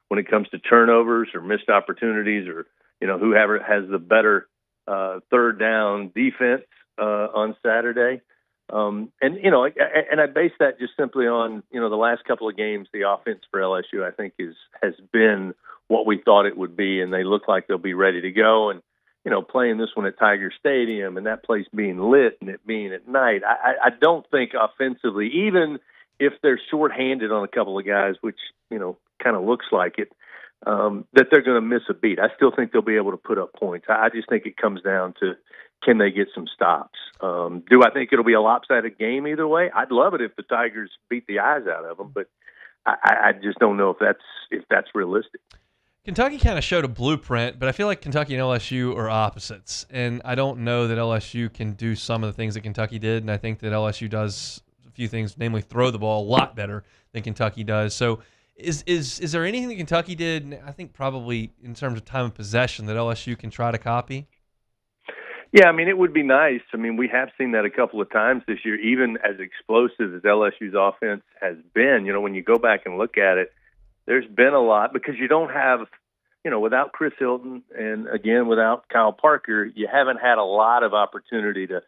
when it comes to turnovers or missed opportunities or, whoever has the better third down defense on Saturday. And I base that just simply on, the last couple of games, the offense for LSU, I think has been what we thought it would be, and they look like they'll be ready to go. And, playing this one at Tiger Stadium and that place being lit and it being at night, I don't think offensively, even if they're shorthanded on a couple of guys, which, kind of looks like it, that they're going to miss a beat. I still think they'll be able to put up points. I just think it comes down to, can they get some stops? Do I think it'll be a lopsided game either way? I'd love it if the Tigers beat the eyes out of them, but I just don't know if that's realistic. Kentucky kind of showed a blueprint, but I feel like Kentucky and LSU are opposites, and I don't know that LSU can do some of the things that Kentucky did, and I think that LSU does a few things, namely throw the ball a lot better than Kentucky does. So is there anything that Kentucky did, I think probably in terms of time of possession, that LSU can try to copy? Yeah, I mean, it would be nice. I mean, we have seen that a couple of times this year, even as explosive as LSU's offense has been. When you go back and look at it, there's been a lot because you don't have, without Chris Hilton and, again, without Kyle Parker, you haven't had a lot of opportunity to,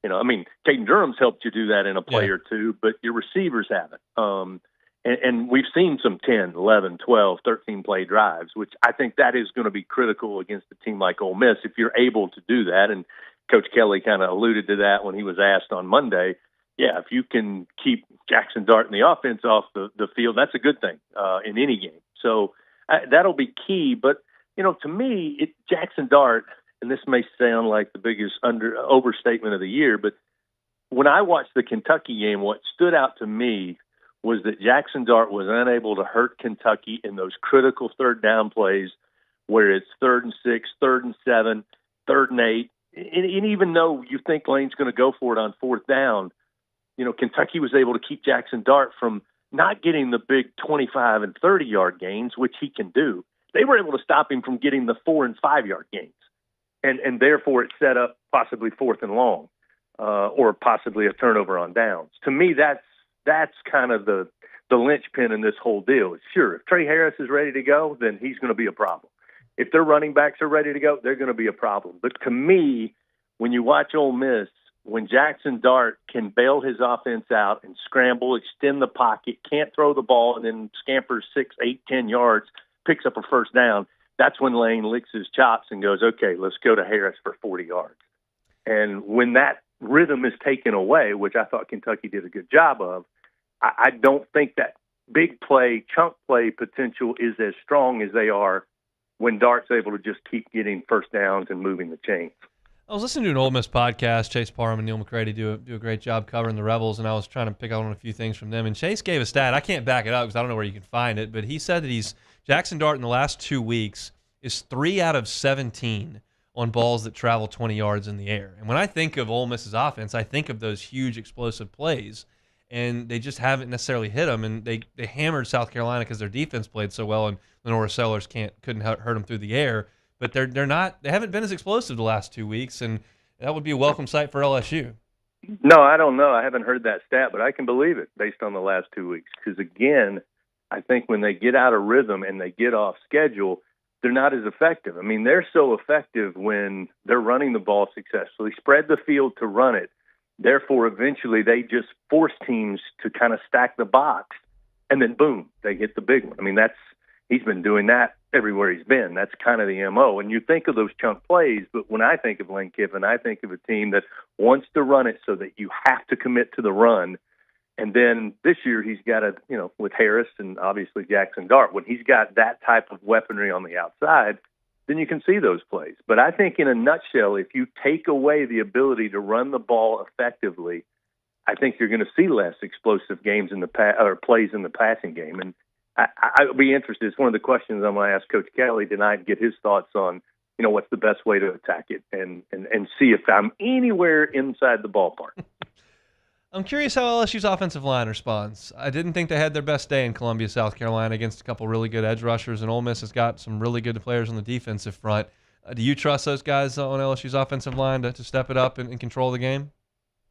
Caden Durham's helped you do that in a play or two, but your receivers haven't. And we've seen some 10, 11, 12, 13-play drives, which I think that is going to be critical against a team like Ole Miss if you're able to do that. And Coach Kelly kind of alluded to that when he was asked on Monday. Yeah, if you can keep Jackson Dart and the offense off the field, that's a good thing in any game. So that'll be key. But, to me, Jackson Dart, and this may sound like the biggest overstatement of the year, but when I watched the Kentucky game, what stood out to me was that Jackson Dart was unable to hurt Kentucky in those critical third down plays where it's 3rd and 6, 3rd and 7, 3rd and 8. And even though you think Lane's going to go for it on 4th down, Kentucky was able to keep Jackson Dart from not getting the big 25 and 30-yard gains, which he can do. They were able to stop him from getting the 4 and 5-yard gains. And therefore it set up possibly 4th and long or possibly a turnover on downs. To me, that's kind of the linchpin in this whole deal. Sure, if Trey Harris is ready to go, then he's going to be a problem. If their running backs are ready to go, they're going to be a problem. But to me, when you watch Ole Miss, when Jackson Dart can bail his offense out and scramble, extend the pocket, can't throw the ball, and then scampers 6, 8, 10 yards, picks up a first down, that's when Lane licks his chops and goes, okay, let's go to Harris for 40 yards. And when that rhythm is taken away, which I thought Kentucky did a good job of, I don't think that big play, chunk play potential is as strong as they are when Dart's able to just keep getting first downs and moving the chains. I was listening to an Ole Miss podcast. Chase Parham and Neil McCready do a great job covering the Rebels, and I was trying to pick out on a few things from them. And Chase gave a stat. I can't back it up because I don't know where you can find it, but he said that Jackson Dart in the last 2 weeks is 3 out of 17 on balls that travel 20 yards in the air. And when I think of Ole Miss's offense, I think of those huge explosive plays, and they just haven't necessarily hit them. And they hammered South Carolina because their defense played so well, and Lenora Sellers couldn't hurt them through the air. But they haven't been as explosive the last 2 weeks, and that would be a welcome sight for LSU. No, I don't know. I haven't heard that stat, but I can believe it based on the last 2 weeks. Because, again, I think when they get out of rhythm and they get off schedule, they're not as effective. I mean, they're so effective when they're running the ball successfully, spread the field to run it. Therefore, eventually they just force teams to kind of stack the box, and then, boom, they hit the big one. I mean, he's been doing that everywhere he's been. That's kind of the MO. And you think of those chunk plays, but when I think of Lane Kiffin, I think of a team that wants to run it so that you have to commit to the run. And then this year he's got with Harris and obviously Jackson Dart, when he's got that type of weaponry on the outside, then you can see those plays. But I think in a nutshell, if you take away the ability to run the ball effectively, I think you're going to see less explosive games or plays in the passing game. And I would be interested. It's one of the questions I'm going to ask Coach Kelly tonight and get his thoughts on, what's the best way to attack it and see if I'm anywhere inside the ballpark. I'm curious how LSU's offensive line responds. I didn't think they had their best day in Columbia, South Carolina against a couple really good edge rushers, and Ole Miss has got some really good players on the defensive front. Do you trust those guys on LSU's offensive line to step it up and control the game?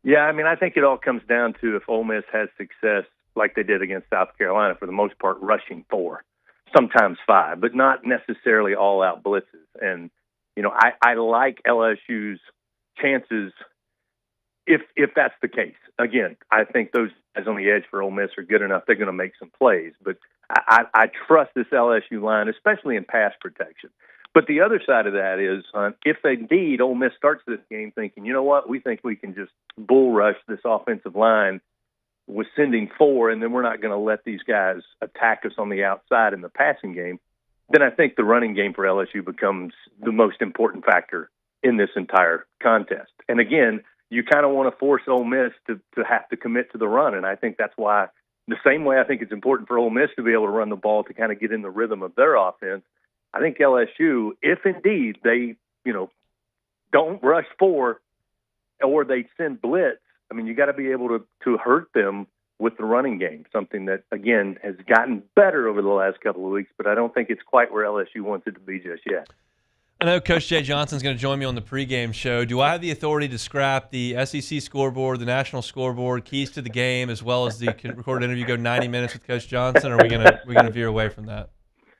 Yeah, I mean, I think it all comes down to if Ole Miss has success like they did against South Carolina, for the most part, rushing 4, sometimes 5, but not necessarily all-out blitzes. And, I like LSU's chances if that's the case. Again, I think those guys on the edge for Ole Miss are good enough. They're going to make some plays. But I trust this LSU line, especially in pass protection. But the other side of that is, if indeed Ole Miss starts this game thinking, you know what, we think we can just bull rush this offensive line with sending 4, and then we're not going to let these guys attack us on the outside in the passing game, then I think the running game for LSU becomes the most important factor in this entire contest. And again, you kind of want to force Ole Miss to have to commit to the run, and I think that's why, the same way I think it's important for Ole Miss to be able to run the ball to kind of get in the rhythm of their offense, I think LSU, if indeed they, don't rush 4 or they send blitz, I mean, you got to be able to hurt them with the running game, something that, again, has gotten better over the last couple of weeks, but I don't think it's quite where LSU wants it to be just yet. I know Coach Jay Johnson's going to join me on the pregame show. Do I have the authority to scrap the SEC scoreboard, the national scoreboard, keys to the game, as well as the recorded interview, go 90 minutes with Coach Johnson, or are we going to veer away from that?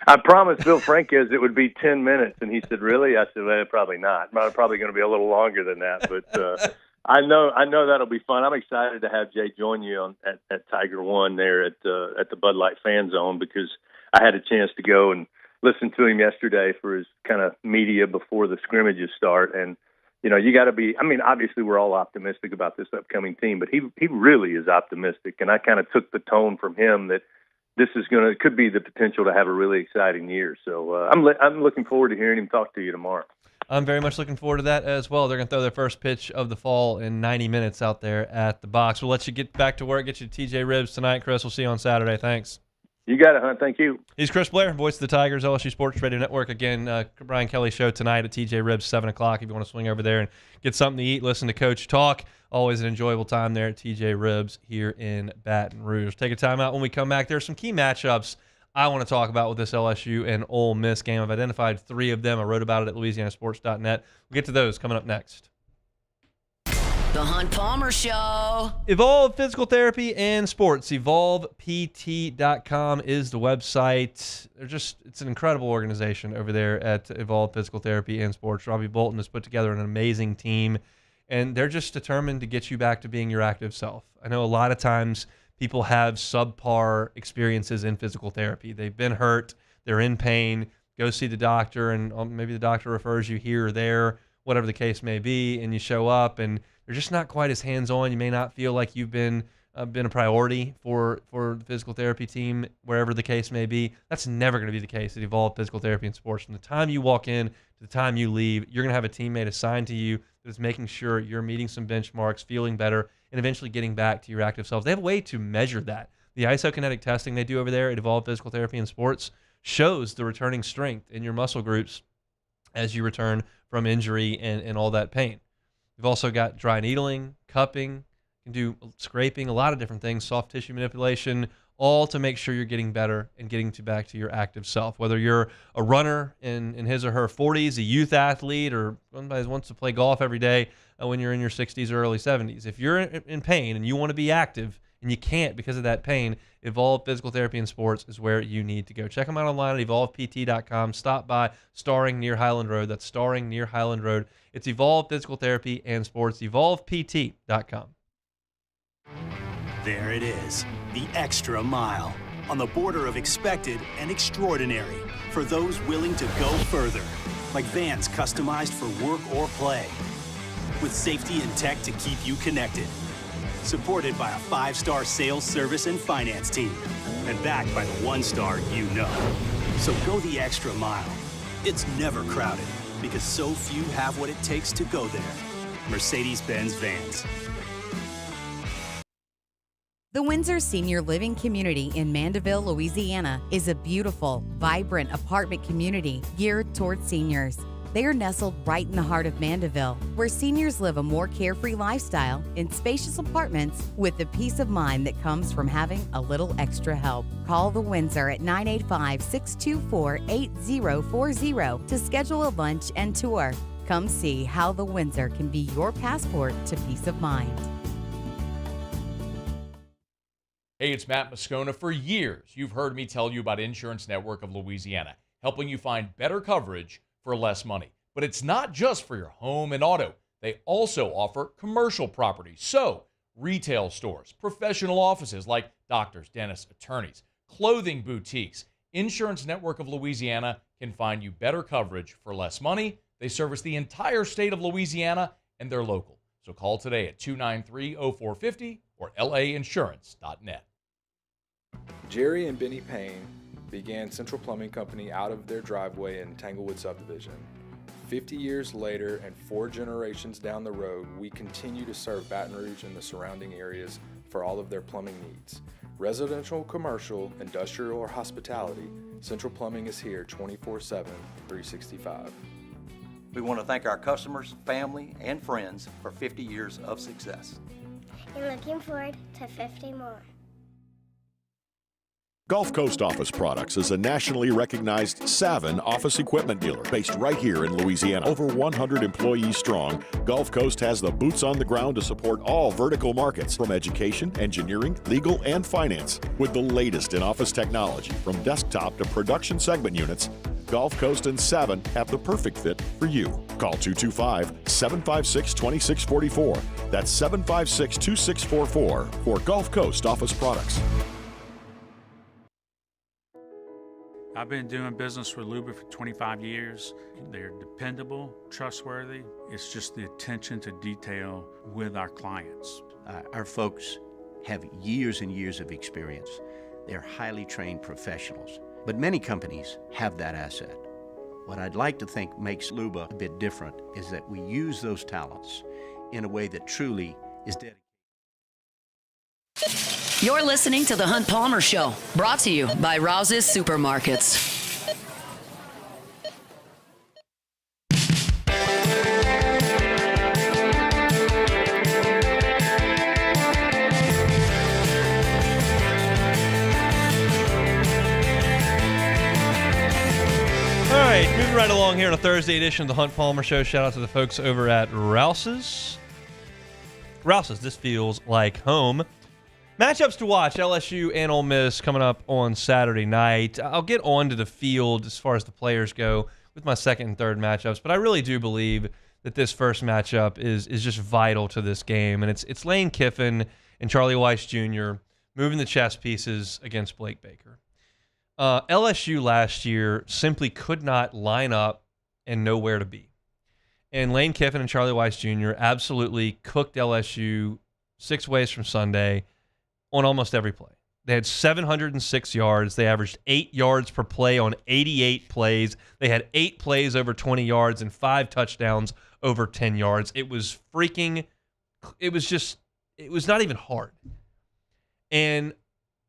I promised Bill Franquez it would be 10 minutes, and he said, really? I said, well, probably not. Probably going to be a little longer than that, but I know that'll be fun. I'm excited to have Jay join you at Tiger One there at the Bud Light Fan Zone, because I had a chance to go and listen to him yesterday for his kind of media before the scrimmages start. And, you got to be, I mean, obviously we're all optimistic about this upcoming team, but he really is optimistic. And I kind of took the tone from him that this is could be the potential to have a really exciting year. So I'm looking forward to hearing him talk to you tomorrow. I'm very much looking forward to that as well. They're going to throw their first pitch of the fall in 90 minutes out there at the Bucs. We'll let you get back to work, get you to TJ Ribs tonight. Chris, we'll see you on Saturday. Thanks. You got it, Hunt. Thank you. He's Chris Blair, voice of the Tigers, LSU Sports Radio Network. Again, Brian Kelly show tonight at TJ Ribs, 7 o'clock. If you want to swing over there and get something to eat, listen to Coach talk. Always an enjoyable time there at TJ Ribs here in Baton Rouge. Take a time out when we come back. There are some key matchups I want to talk about with this LSU and Ole Miss game. I've identified 3 of them. I wrote about it at LouisianaSports.net. We'll get to those coming up next. The Hunt Palmer Show. Evolve Physical Therapy and Sports. EvolvePT.com is the website. It's an incredible organization over there at Evolve Physical Therapy and Sports. Robbie Bolton has put together an amazing team, and they're just determined to get you back to being your active self. I know a lot of times people have subpar experiences in physical therapy. They've been hurt, they're in pain, go see the doctor, and maybe the doctor refers you here or there, whatever the case may be, and you show up and they're just not quite as hands-on. You may not feel like you've been a priority for the physical therapy team, wherever the case may be. That's never going to be the case at Evolve Physical Therapy and Sports. From the time you walk in to the time you leave, you're going to have a teammate assigned to you that is making sure you're meeting some benchmarks, feeling better, and eventually getting back to your active selves. They have a way to measure that. The isokinetic testing they do over there at Evolve Physical Therapy and Sports shows the returning strength in your muscle groups as you return from injury and all that pain. You've also got dry needling, cupping, you can do scraping, a lot of different things, soft tissue manipulation, all to make sure you're getting better and getting back to your active self. Whether you're a runner in his or her 40s, a youth athlete, or somebody who wants to play golf every day when you're in your 60s or early 70s. If you're in pain and you want to be active and you can't because of that pain, Evolve Physical Therapy and Sports is where you need to go. Check them out online at evolvept.com. Stop by Starring near Highland Road. That's Starring near Highland Road. It's Evolve Physical Therapy and Sports, evolvept.com. There it is, the extra mile, on the border of expected and extraordinary, for those willing to go further, like vans customized for work or play, with safety and tech to keep you connected, supported by a 5-star sales, service, and finance team, and backed by the 1-star you know. So go the extra mile. It's never crowded, because so few have what it takes to go there. Mercedes-Benz Vans. The Windsor Senior Living Community in Mandeville, Louisiana is a beautiful, vibrant apartment community geared towards seniors. They're nestled right in the heart of Mandeville, where seniors live a more carefree lifestyle in spacious apartments with the peace of mind that comes from having a little extra help. Call the Windsor at 985-624-8040 to schedule a lunch and tour. Come see how the Windsor can be your passport to peace of mind. Hey, it's Matt Moscona. For years, you've heard me tell you about Insurance Network of Louisiana, helping you find better coverage for less money. But it's not just for your home and auto. They also offer commercial property. So, retail stores, professional offices like doctors, dentists, attorneys, clothing boutiques. Insurance Network of Louisiana can find you better coverage for less money. They service the entire state of Louisiana, and they're local. So call today at 293-0450 or lainsurance.net. Jerry and Benny Payne began Central Plumbing Company out of their driveway in Tanglewood Subdivision. 50 years later and 4 generations down the road, we continue to serve Baton Rouge and the surrounding areas for all of their plumbing needs. Residential, commercial, industrial, or hospitality, Central Plumbing is here 24/7, 365. We want to thank our customers, family, and friends for 50 years of success. And looking forward to 50 more. Gulf Coast Office Products is a nationally recognized Savin office equipment dealer based right here in Louisiana. Over 100 employees strong, Gulf Coast has the boots on the ground to support all vertical markets, from education, engineering, legal, and finance. With the latest in office technology, from desktop to production segment units, Gulf Coast and Savin have the perfect fit for you. Call 225-756-2644. That's 756-2644 for Gulf Coast Office Products. I've been doing business with Luba for 25 years. They're dependable, trustworthy. It's just the attention to detail with our clients. Our folks have years and years of experience. They're highly trained professionals. But many companies have that asset. What I'd like to think makes Luba a bit different is that we use those talents in a way that truly is dedicated. You're listening to The Hunt Palmer Show, brought to you by Rouse's Supermarkets. All right, moving right along here on a Thursday edition of The Hunt Palmer Show. Shout out to the folks over at Rouse's. Rouse's, this feels like home. Matchups to watch, LSU and Ole Miss coming up on Saturday night. I'll get on to the field as far as the players go with my second and third matchups, but I really do believe that this first matchup is just vital to this game, and it's Lane Kiffin and Charlie Weiss Jr. moving the chess pieces against Blake Baker. LSU last year simply could not line up and know where to be. And Lane Kiffin and Charlie Weiss Jr. absolutely cooked LSU 6 ways from Sunday on almost every play. They had 706 yards. They averaged 8 yards per play on 88 plays. They had 8 plays over 20 yards and 5 touchdowns over 10 yards. It was not even hard. And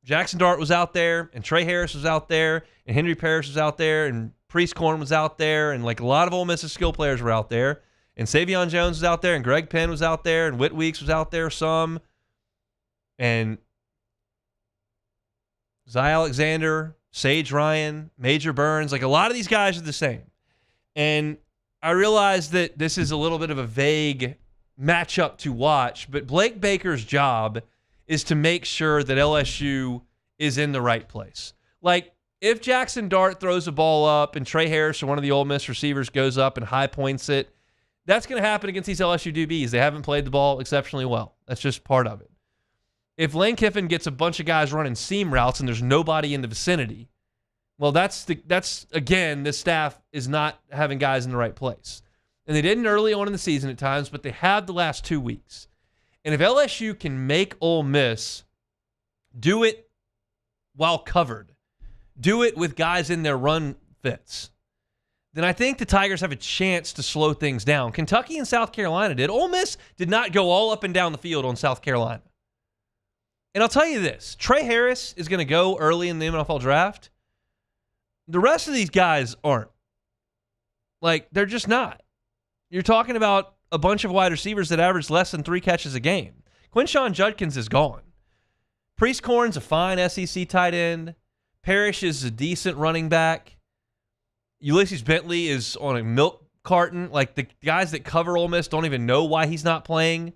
Jackson Dart was out there, and Trey Harris was out there, and Henry Parrish was out there, and Priestcorn was out there, and like a lot of Ole Miss's skill players were out there, and Savion Jones was out there, and Greg Penn was out there, and Whit Weeks was out there some, and Zy Alexander, Sage Ryan, Major Burns, like a lot of these guys are the same. And I realize that this is a little bit of a vague matchup to watch, but Blake Baker's job is to make sure that LSU is in the right place. Like, if Jackson Dart throws a ball up and Trey Harris or one of the Ole Miss receivers goes up and high points it, that's going to happen against these LSU DBs. They haven't played the ball exceptionally well. That's just part of it. If Lane Kiffin gets a bunch of guys running seam routes and there's nobody in the vicinity, well, that's again, this staff is not having guys in the right place. And they didn't early on in the season at times, but they have the last 2 weeks. And if LSU can make Ole Miss do it while covered, do it with guys in their run fits, then I think the Tigers have a chance to slow things down. Kentucky and South Carolina did. Ole Miss did not go all up and down the field on South Carolina. And I'll tell you this, Trey Harris is going to go early in the NFL draft. The rest of these guys aren't. Like, they're just not. You're talking about a bunch of wide receivers that average less than 3 catches a game. Quinshon Judkins is gone. Priest Corn's a fine SEC tight end. Parrish is a decent running back. Ulysses Bentley is on a milk carton. Like, the guys that cover Ole Miss don't even know why he's not playing.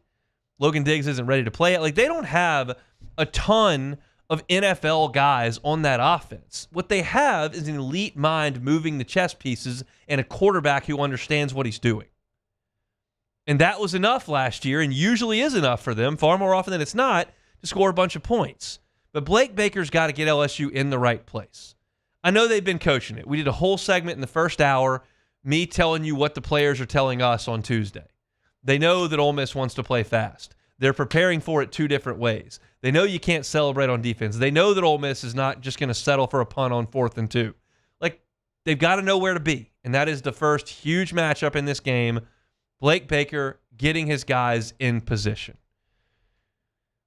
Logan Diggs isn't ready to play it. Like, they don't have a ton of NFL guys on that offense. What they have is an elite mind moving the chess pieces and a quarterback who understands what he's doing. And that was enough last year, and usually is enough for them, far more often than it's not, to score a bunch of points. But Blake Baker's got to get LSU in the right place. I know they've been coaching it. We did a whole segment in the first hour, me telling you what the players are telling us on Tuesday. They know that Ole Miss wants to play fast. They're preparing for it 2 different ways. They know you can't celebrate on defense. They know that Ole Miss is not just going to settle for a punt on 4th and 2. Like, they've got to know where to be, and that is the first huge matchup in this game. Blake Baker getting his guys in position.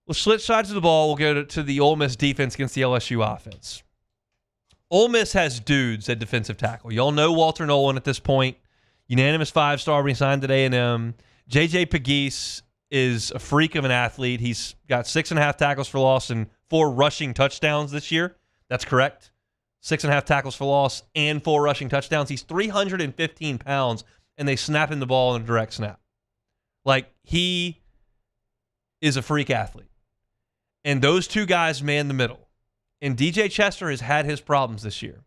We'll switch sides of the ball. We'll go to the Ole Miss defense against the LSU offense. Ole Miss has dudes at defensive tackle. Y'all know Walter Nolan at this point. Unanimous 5-star when he signed at A&M. J.J. Pegues is a freak of an athlete. He's got 6.5 tackles for loss and 4 rushing touchdowns this year. That's correct. 6.5 tackles for loss and 4 rushing touchdowns. He's 315 pounds, and they snap him the ball in a direct snap. Like, he is a freak athlete. And those 2 guys man the middle. And DJ Chester has had his problems this year.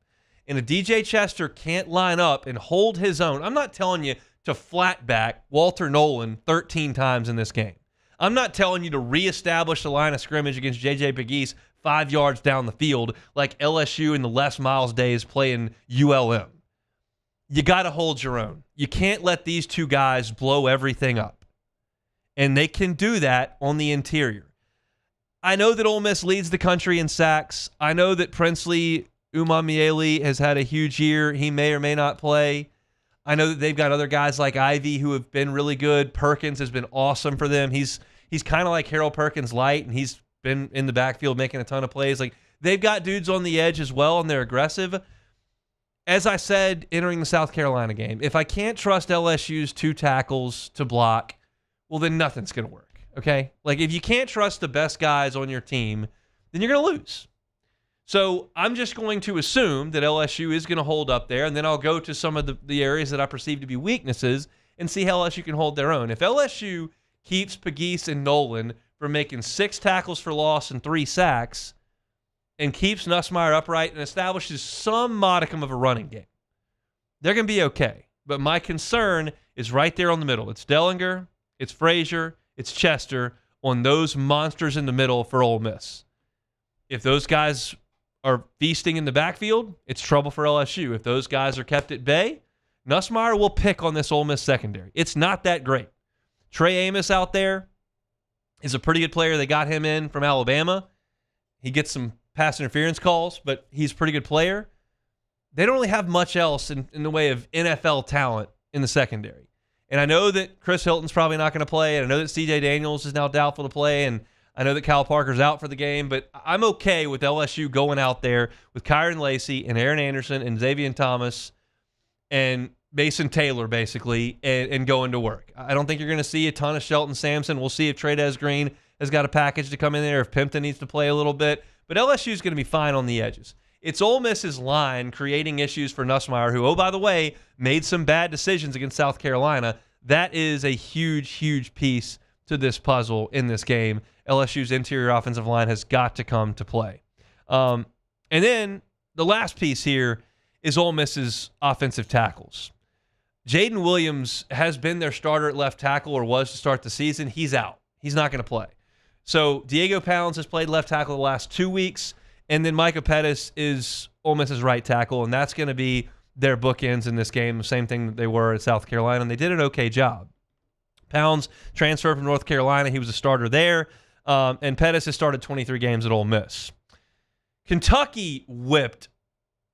And if DJ Chester can't line up and hold his own, I'm not telling you to flat back Walter Nolan 13 times in this game. I'm not telling you to reestablish the line of scrimmage against J.J. Pegues 5 yards down the field like LSU in the Les Miles days playing ULM. You got to hold your own. You can't let these 2 guys blow everything up. And they can do that on the interior. I know that Ole Miss leads the country in sacks. I know that Princely Umamiele has had a huge year. He may or may not play. I know that they've got other guys like Ivy who have been really good. Perkins has been awesome for them. He's kind of like Harold Perkins light, and he's been in the backfield making a ton of plays. Like, they've got dudes on the edge as well, and they're aggressive. As I said, entering the South Carolina game, if I can't trust LSU's 2 tackles to block, well, then nothing's going to work. Okay? Like, if you can't trust the best guys on your team, then you're going to lose. So I'm just going to assume that LSU is going to hold up there, and then I'll go to some of the areas that I perceive to be weaknesses and see how LSU can hold their own. If LSU keeps Pegues and Nolan from making 6 tackles for loss and 3 sacks and keeps Nussmeier upright and establishes some modicum of a running game, they're going to be okay. But my concern is right there on the middle. It's Dellinger, it's Frazier, it's Chester on those monsters in the middle for Ole Miss. If those guys are feasting in the backfield, it's trouble for LSU. If those guys are kept at bay, Nussmeier will pick on this Ole Miss secondary. It's not that great. Trey Amos out there is a pretty good player. They got him in from Alabama. He gets some pass interference calls, but he's a pretty good player. They don't really have much else in the way of NFL talent in the secondary. And I know that Chris Hilton's probably not going to play, and I know that C.J. Daniels is now doubtful to play, and I know that Kyle Parker's out for the game, but I'm okay with LSU going out there with Kyron Lacey and Aaron Anderson and Xavier Thomas and Mason Taylor, basically, and going to work. I don't think you're going to see a ton of Shelton Sampson. We'll see if Trey'Dez Green has got a package to come in there, if Pimpton needs to play a little bit. But LSU is going to be fine on the edges. It's Ole Miss's line creating issues for Nussmeier, who, oh, by the way, made some bad decisions against South Carolina. That is a huge, huge piece to this puzzle in this game. LSU's interior offensive line has got to come to play. And then the last piece here is Ole Miss's offensive tackles. Jaden Williams has been their starter at left tackle, or was to start the season. He's out. He's not going to play. So Diego Pounds has played left tackle the last 2 weeks, and then Micah Pettis is Ole Miss's right tackle, and that's going to be their bookends in this game, the same thing that they were at South Carolina, and they did an okay job. Pounds transferred from North Carolina. He was a starter there, and Pettis has started 23 games at Ole Miss. Kentucky whipped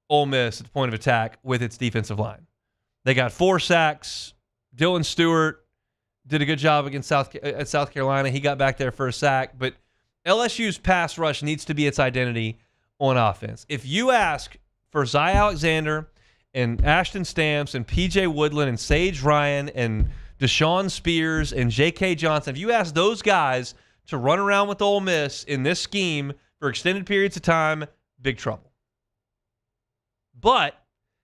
Ole Miss at the point of attack with its defensive line. They got 4 sacks. Dylan Stewart did a good job against South Carolina. He got back there for a sack, but LSU's pass rush needs to be its identity on offense. If you ask for Zy Alexander and Ashton Stamps and P.J. Woodland and Sage Ryan and Deshaun Spears and J.K. Johnson, if you ask those guys to run around with Ole Miss in this scheme for extended periods of time, big trouble. But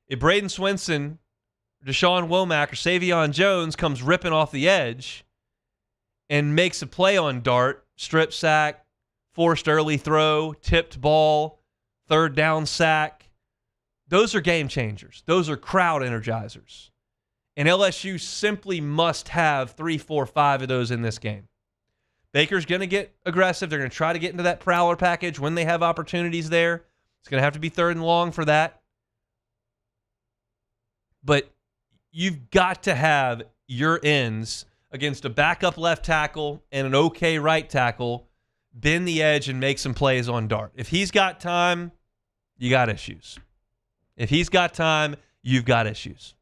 if Braden Swinson, Deshaun Womack, or Savion Jones comes ripping off the edge and makes a play on Dart, strip sack, forced early throw, tipped ball, third down sack, those are game changers. Those are crowd energizers. And LSU simply must have 3, 4, 5 of those in this game. Baker's going to get aggressive. They're going to try to get into that prowler package when they have opportunities there. It's going to have to be 3rd and long for that. But you've got to have your ends against a backup left tackle and an okay right tackle bend the edge and make some plays on Dart. If he's got time, you got issues. If he's got time, you've got issues.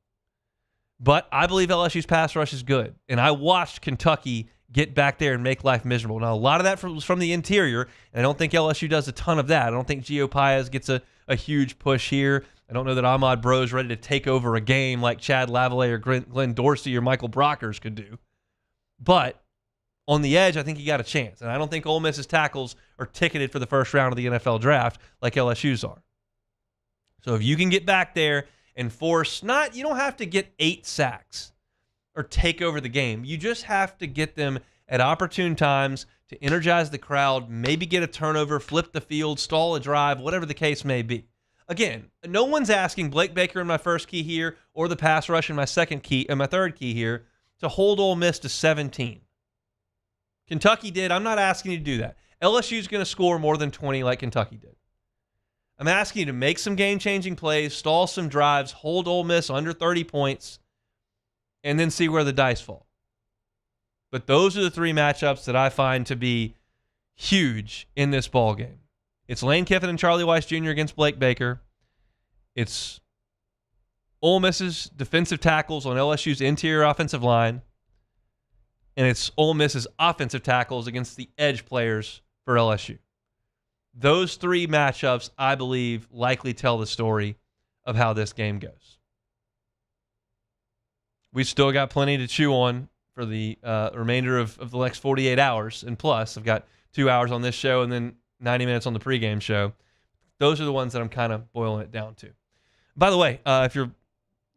But I believe LSU's pass rush is good. And I watched Kentucky get back there and make life miserable. Now, a lot of that was from the interior, and I don't think LSU does a ton of that. I don't think Gio Paez gets a huge push here. I don't know that Ahmad Bro is ready to take over a game like Chad Lavallee or Glenn Dorsey or Michael Brockers could do. But on the edge, I think he got a chance. And I don't think Ole Miss's tackles are ticketed for the first round of the NFL draft like LSU's are. So if you can get back there and force, you don't have to get 8 sacks or take over the game. You just have to get them at opportune times to energize the crowd, maybe get a turnover, flip the field, stall a drive, whatever the case may be. Again, no one's asking Blake Baker in my first key here or the pass rush in my second key and my third key here to hold Ole Miss to 17. Kentucky did. I'm not asking you to do that. LSU's going to score more than 20 like Kentucky did. I'm asking you to make some game-changing plays, stall some drives, hold Ole Miss under 30 points, and then see where the dice fall. But those are the 3 matchups that I find to be huge in this ballgame. It's Lane Kiffin and Charlie Weiss Jr. against Blake Baker. It's Ole Miss's defensive tackles on LSU's interior offensive line. And it's Ole Miss's offensive tackles against the edge players for LSU. Those 3 matchups, I believe, likely tell the story of how this game goes. We've still got plenty to chew on for the remainder of the next 48 hours and plus. I've got 2 hours on this show and then 90 minutes on the pregame show. Those are the ones that I'm kind of boiling it down to. By the way, if you're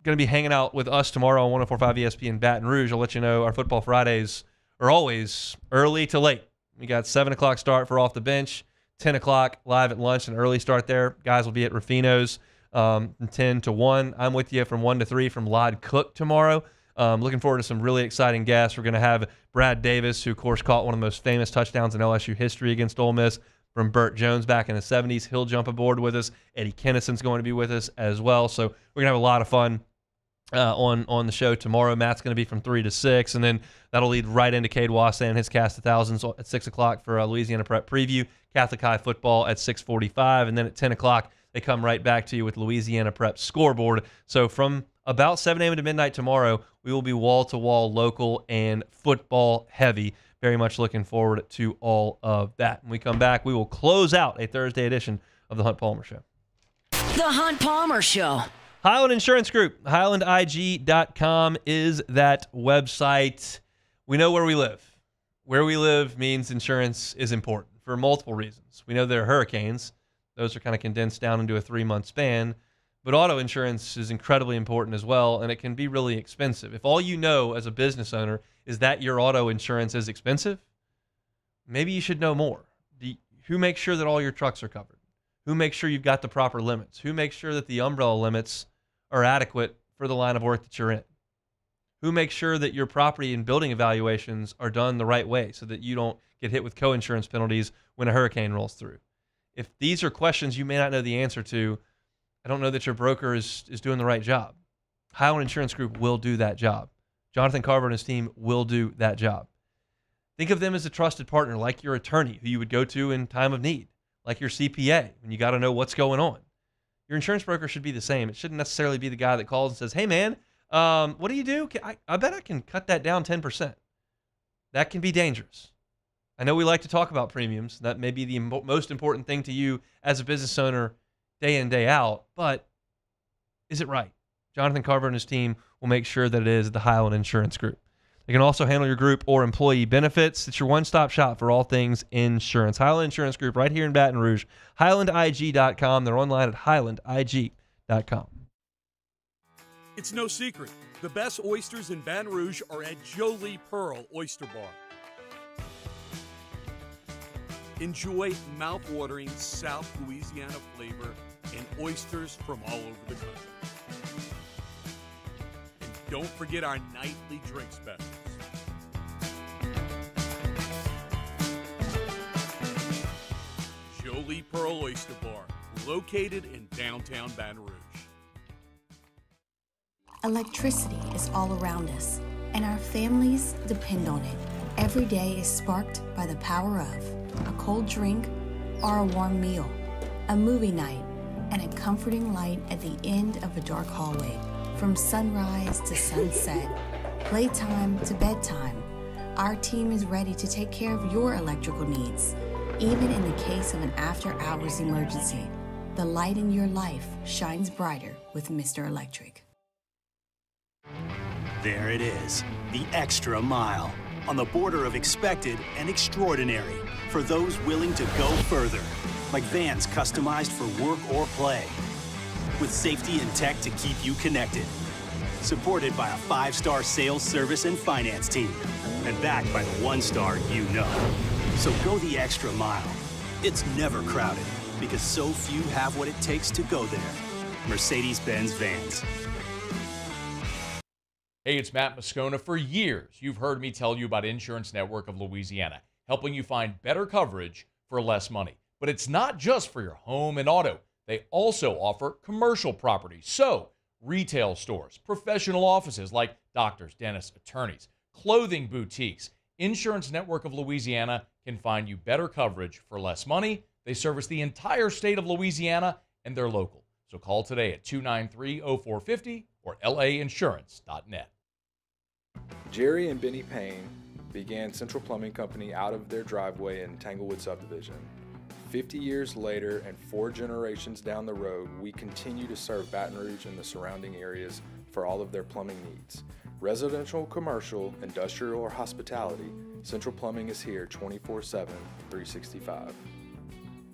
going to be hanging out with us tomorrow on 104.5 ESPN Baton Rouge, I'll let you know our Football Fridays are always early to late. We got 7 o'clock start for Off the Bench, 10 o'clock live at lunch, an early start there. Guys will be at Rufino's from 10 to 1. I'm with you from 1 to 3 from Lod Cook tomorrow. Looking forward to some really exciting guests. We're going to have Brad Davis, who, of course, caught one of the most famous touchdowns in LSU history against Ole Miss from Burt Jones back in the 70s. He'll jump aboard with us. Eddie Kennison's going to be with us as well. So we're going to have a lot of fun on the show tomorrow. Matt's going to be from 3 to 6, and then that'll lead right into Cade Wasse and his cast of thousands at 6 o'clock for Louisiana Prep Preview, Catholic High Football at 6:45, and then at 10 o'clock they come right back to you with Louisiana Prep Scoreboard. So from about 7 a.m. to midnight tomorrow, we will be wall-to-wall local and football heavy. Very much looking forward to all of that. When we come back, we will close out a Thursday edition of The Hunt Palmer Show. The Hunt Palmer Show. Highland Insurance Group, HighlandIG.com is that website. We know where we live. Where we live means insurance is important for multiple reasons. We know there are hurricanes. Those are kind of condensed down into a 3-month span. But auto insurance is incredibly important as well, and it can be really expensive. If all you know as a business owner is that your auto insurance is expensive, maybe you should know more. Who makes sure that all your trucks are covered? Who makes sure you've got the proper limits? Who makes sure that the umbrella limits are adequate for the line of work that you're in? Who makes sure that your property and building evaluations are done the right way so that you don't get hit with co-insurance penalties when a hurricane rolls through? If these are questions you may not know the answer to, I don't know that your broker is doing the right job. Highland Insurance Group will do that job. Jonathan Carver and his team will do that job. Think of them as a trusted partner, like your attorney who you would go to in time of need, like your CPA when you got to know what's going on. Your insurance broker should be the same. It shouldn't necessarily be the guy that calls and says, hey, man, what do you do? I bet I can cut that down 10%. That can be dangerous. I know we like to talk about premiums. That may be the most important thing to you as a business owner day in, day out, but is it right? Jonathan Carver and his team will make sure that it is the Highland Insurance Group. They can also handle your group or employee benefits. It's your one-stop shop for all things insurance. Highland Insurance Group right here in Baton Rouge. HighlandIG.com. They're online at HighlandIG.com. It's no secret. The best oysters in Baton Rouge are at Jolie Pearl Oyster Bar. Enjoy mouth-watering South Louisiana flavor and oysters from all over the country. And don't forget our nightly drink specials. Jolie Pearl Oyster Bar, located in downtown Baton Rouge. Electricity is all around us, and our families depend on it. Every day is sparked by the power of a cold drink or a warm meal, a movie night, and a comforting light at the end of a dark hallway. From sunrise to sunset, playtime to bedtime, our team is ready to take care of your electrical needs. Even in the case of an after-hours emergency, the light in your life shines brighter with Mr. Electric. There it is, the extra mile, on the border of expected and extraordinary for those willing to go further, like vans customized for work or play, with safety and tech to keep you connected, supported by a 5-star sales, service, and finance team, and backed by the 1-star you know. So go the extra mile. It's never crowded because so few have what it takes to go there. Mercedes-Benz Vans. Hey, it's Matt Moscona. For years, you've heard me tell you about Insurance Network of Louisiana, helping you find better coverage for less money. But it's not just for your home and auto. They also offer commercial properties. So, retail stores, professional offices like doctors, dentists, attorneys, clothing boutiques. Insurance Network of Louisiana can find you better coverage for less money. They service the entire state of Louisiana, and they're local. So call today at 293-0450 or lainsurance.net. Jerry and Benny Payne began Central Plumbing Company out of their driveway in Tanglewood Subdivision. 50 years later and 4 generations down the road, we continue to serve Baton Rouge and the surrounding areas for all of their plumbing needs. Residential, commercial, industrial, or hospitality, Central Plumbing is here 24/7, 365.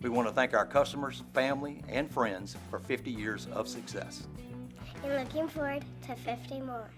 We want to thank our customers, family, and friends for 50 years of success. And looking forward to 50 more.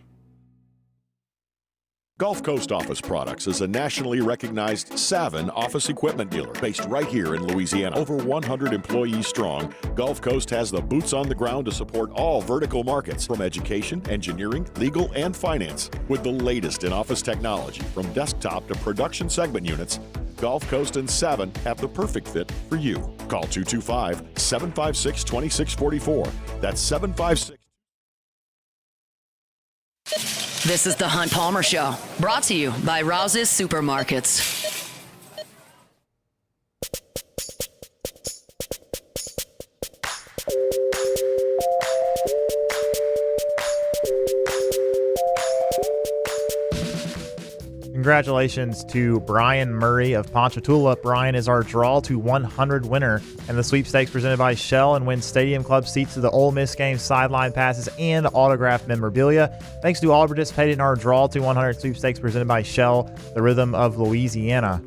Gulf Coast Office Products is a nationally recognized Savin office equipment dealer based right here in Louisiana. Over 100 employees strong, Gulf Coast has the boots on the ground to support all vertical markets from education, engineering, legal, and finance. With the latest in office technology from desktop to production segment units, Gulf Coast and Savin have the perfect fit for you. Call 225-756-2644. That's 756. This is the Hunt Palmer Show, brought to you by Rouse's Supermarkets. Congratulations to Brian Murray of Ponchatoula. Brian is our Draw to 100 winner and the sweepstakes presented by Shell, and wins Stadium Club seats to the Ole Miss game, sideline passes, and autographed memorabilia. Thanks to all participating in our Draw to 100 sweepstakes presented by Shell, the rhythm of Louisiana.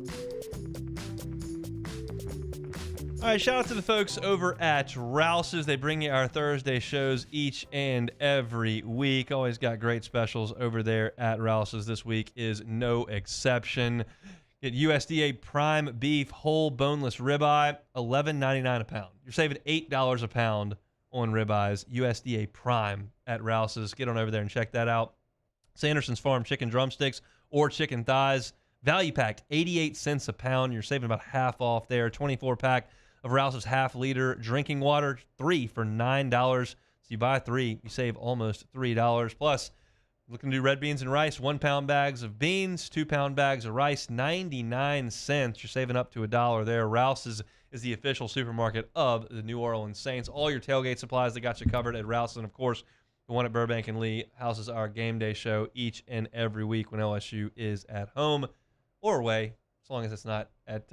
All right, shout out to the folks over at Rouse's. They bring you our Thursday shows each and every week. Always got great specials over there at Rouse's. This week is no exception. Get USDA prime beef whole boneless ribeye, $11.99 a pound. You're saving $8 a pound on ribeyes. USDA prime at Rouse's. Get on over there and check that out. Sanderson's Farm chicken drumsticks or chicken thighs, value packed, 88 cents a pound. You're saving about half off there. 24-pack of Rouse's half-liter drinking water, 3 for $9. So you buy 3, you save almost $3. Plus, looking to do red beans and rice, 1-pound bags of beans, 2-pound bags of rice, 99 cents. You're saving up to $1 there. Rouse's is the official supermarket of the New Orleans Saints. All your tailgate supplies, they got you covered at Rouse's. And, of course, the one at Burbank and Lee houses our game day show each and every week when LSU is at home or away, as long as it's not at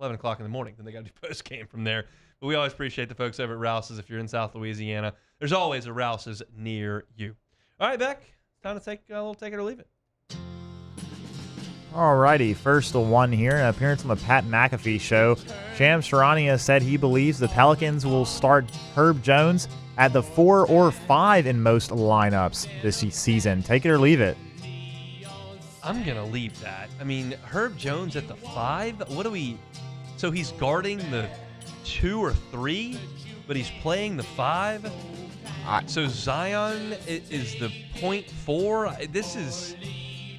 11 o'clock in the morning. Then they got to do post game from there. But we always appreciate the folks over at Rouse's if you're in South Louisiana. there's always a Rouse's near you. All right, Beck, time to take a little take it or leave it. All righty, first one here, an appearance on the Pat McAfee show. Shams Charania said he believes the Pelicans will start Herb Jones at the 4 or 5 in most lineups this season. Take it or leave it. I'm going to leave that. I mean, Herb Jones at the 5? What do we... So he's guarding the 2 or 3, but he's playing the 5? So Zion is the 0.4? This is...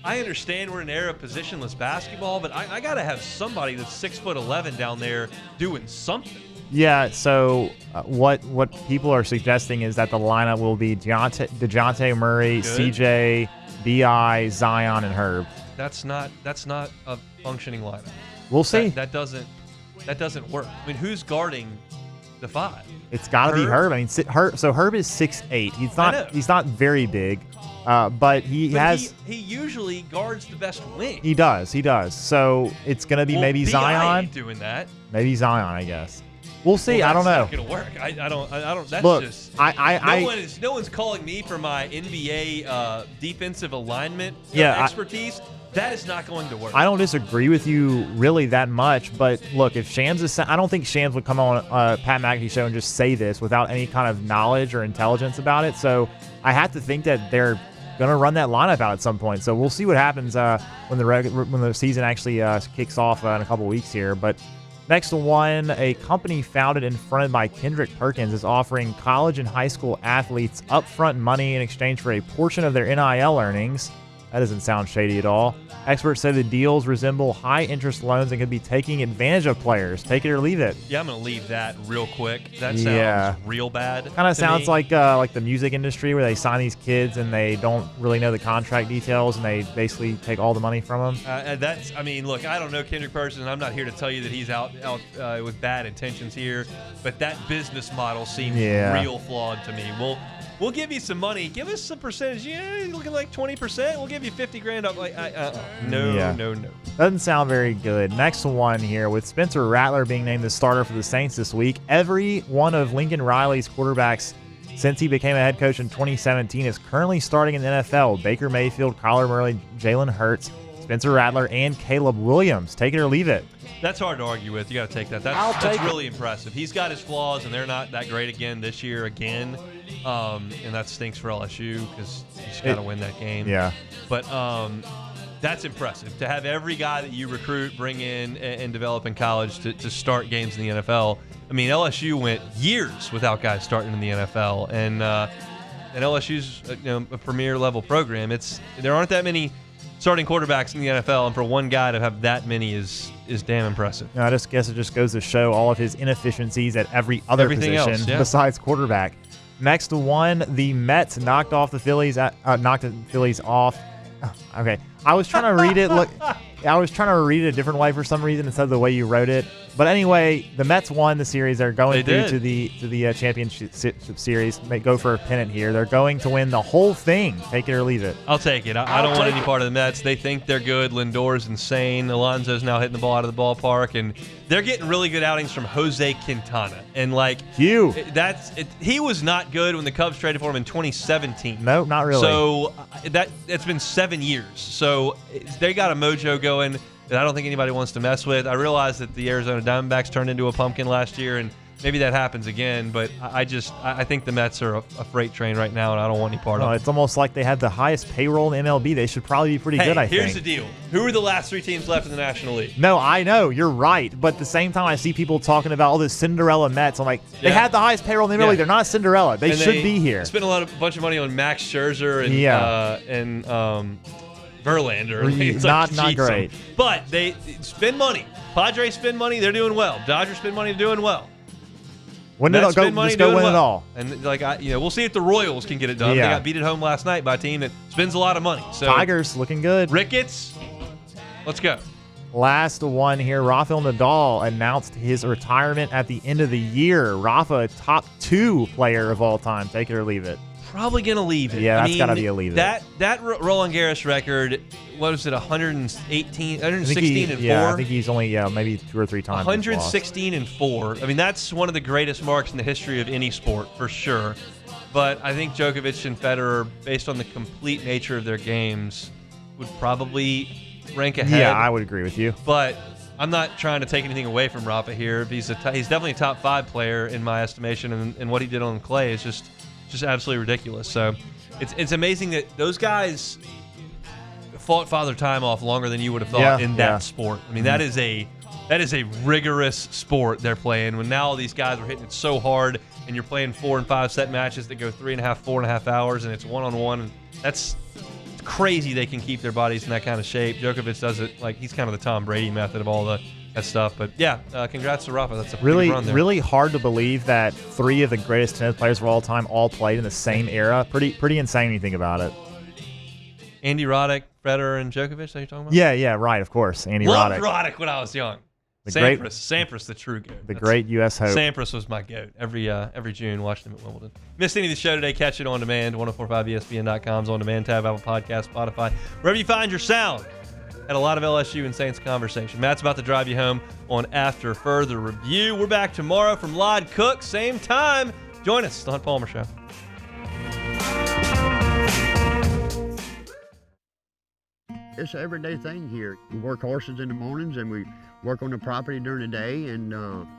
I understand we're in an era of positionless basketball, but I got to have somebody that's 6'11" down there doing something. Yeah, so what people are suggesting is that the lineup will be DeJounte Murray, Good. CJ, B.I., Zion, and Herb. That's not a functioning lineup. We'll see. That doesn't work. I mean, who's guarding the 5? It's got to be Herb. I mean, Herb is 6'8". He's not very big, but he usually guards the best wing. He does. So it's gonna be maybe Zion ain't doing that. Maybe Zion, I guess. We'll see. Well, I don't know. That's not gonna work. I don't. That's Look, just. no No one's calling me for my NBA defensive alignment expertise. That is not going to work. I don't disagree with you really that much, but look, if Shams is, I don't think Shams would come on Pat McAfee show and just say this without any kind of knowledge or intelligence about it. So I have to think that they're going to run that lineup out at some point. So we'll see what happens when the season actually kicks off in a couple weeks here. But next one, a company founded and fronted by Kendrick Perkins is offering college and high school athletes upfront money in exchange for a portion of their NIL earnings. That doesn't sound shady at all. Experts say the deals resemble high-interest loans and could be taking advantage of players. Take it or leave it. Yeah, I'm going to leave that real quick. That sounds real bad. Kind of sounds like the music industry where they sign these kids and they don't really know the contract details and they basically take all the money from them. Look, I don't know Kendrick Perkins. I'm not here to tell you that he's out with bad intentions here, but that business model seems real flawed to me. We'll give you some money. Give us some percentage. Yeah, you're looking like 20%. We'll give you $50,000 up. No. Doesn't sound very good. Next one here, with Spencer Rattler being named the starter for the Saints this week. Every one of Lincoln Riley's quarterbacks since he became a head coach in 2017 is currently starting in the NFL. Baker Mayfield, Kyler Murray, Jalen Hurts, Spencer Rattler, and Caleb Williams. Take it or leave it. That's hard to argue with. You got to take that. That's really impressive. He's got his flaws, and they're not that great again this year again. And that stinks for LSU because he's got to win that game. Yeah. But that's impressive to have every guy that you recruit, bring in, and develop in college to start games in the NFL. I mean, LSU went years without guys starting in the NFL, and LSU's a premier level program. There aren't that many starting quarterbacks in the NFL, and for one guy to have that many is damn impressive. I just guess it just goes to show all of his inefficiencies at every other position besides quarterback. Next one, the Mets knocked the Phillies off. Okay, I was trying to read it. I was trying to read it a different way for some reason instead of the way you wrote it. But anyway, the Mets won the series. They're going through to the championship series. They go for a pennant here. They're going to win the whole thing. Take it or leave it. I'll take it. I don't want any part of the Mets. They think they're good. Lindor's insane. Alonso's now hitting the ball out of the ballpark, and they're getting really good outings from Jose Quintana. And he was not good when the Cubs traded for him in 2017. No, not really. So it's been 7 years. So they got a mojo going that I don't think anybody wants to mess with. I realize that the Arizona Diamondbacks turned into a pumpkin last year, and maybe that happens again, but I think the Mets are a freight train right now, and I don't want any part of it. It's almost like they have the highest payroll in MLB. They should probably be pretty good, I think. Here's the deal. Who are the last 3 teams left in the National League? No, I know. You're right. But at the same time, I see people talking about all this Cinderella Mets. I'm like, they have the highest payroll in the MLB. They're not Cinderella. They should be here. Spent a bunch of money on Max Scherzer and Verlander. Not great. But they spend money. Padres spend money. They're doing well. Dodgers spend money. They're doing well. Win it all. Go win it all. And we'll see if the Royals can get it done. Yeah. They got beat at home last night by a team that spends a lot of money. So Tigers looking good. Ricketts, let's go. Last one here. Rafael Nadal announced his retirement at the end of the year. Rafa, top 2 player of all time. Take it or leave it. Probably going to leave it. Yeah, that's got to be a leave it. That Roland Garros record, what was it, 116 and 4? Yeah, I think he's only maybe 2 or 3 times. 116 and 4. I mean, that's one of the greatest marks in the history of any sport, for sure. But I think Djokovic and Federer, based on the complete nature of their games, would probably rank ahead. Yeah, I would agree with you. But I'm not trying to take anything away from Rafa here. He's definitely a top 5 player in my estimation, and what he did on clay is just absolutely ridiculous. So it's amazing that those guys fought Father Time off longer than you would have thought in that sport. I mean, that is a rigorous sport they're playing. When now all these guys are hitting it so hard, and you're playing 4 and 5 set matches that go 3.5, 4.5 hours, and it's one-on-one. And it's crazy they can keep their bodies in that kind of shape. Djokovic does it like he's kind of the Tom Brady method of all that stuff. But yeah, congrats to Rafa. That's a pretty good run there. Really hard to believe that 3 of the greatest tennis players of all time all played in the same era. Pretty insane when you think about it. Andy Roddick, Federer, and Djokovic, that you're talking about? Yeah, right, of course. Andy Roddick. Loved Roddick when I was young. Sampras, the true goat. The great U.S. hope. Sampras was my goat. Every June, watched him at Wimbledon. Missed any of the show today, catch it on demand, 1045ESPN.com's on demand tab, Apple Podcast, Spotify, wherever you find your sound. Had a lot of LSU and Saints conversation. Matt's about to drive you home on After Further Review. We're back tomorrow from Lod Cook, same time. Join us, The Hunt Palmer Show. It's an everyday thing here. We work horses in the mornings and we work on the property during the day, and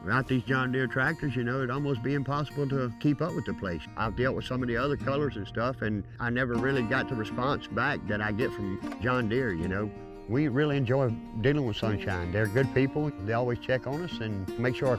without these John Deere tractors, it'd almost be impossible to keep up with the place. I've dealt with some of the other colors and stuff, and I never really got the response back that I get from John Deere, We really enjoy dealing with Sunshine. They're good people. They always check on us and make sure our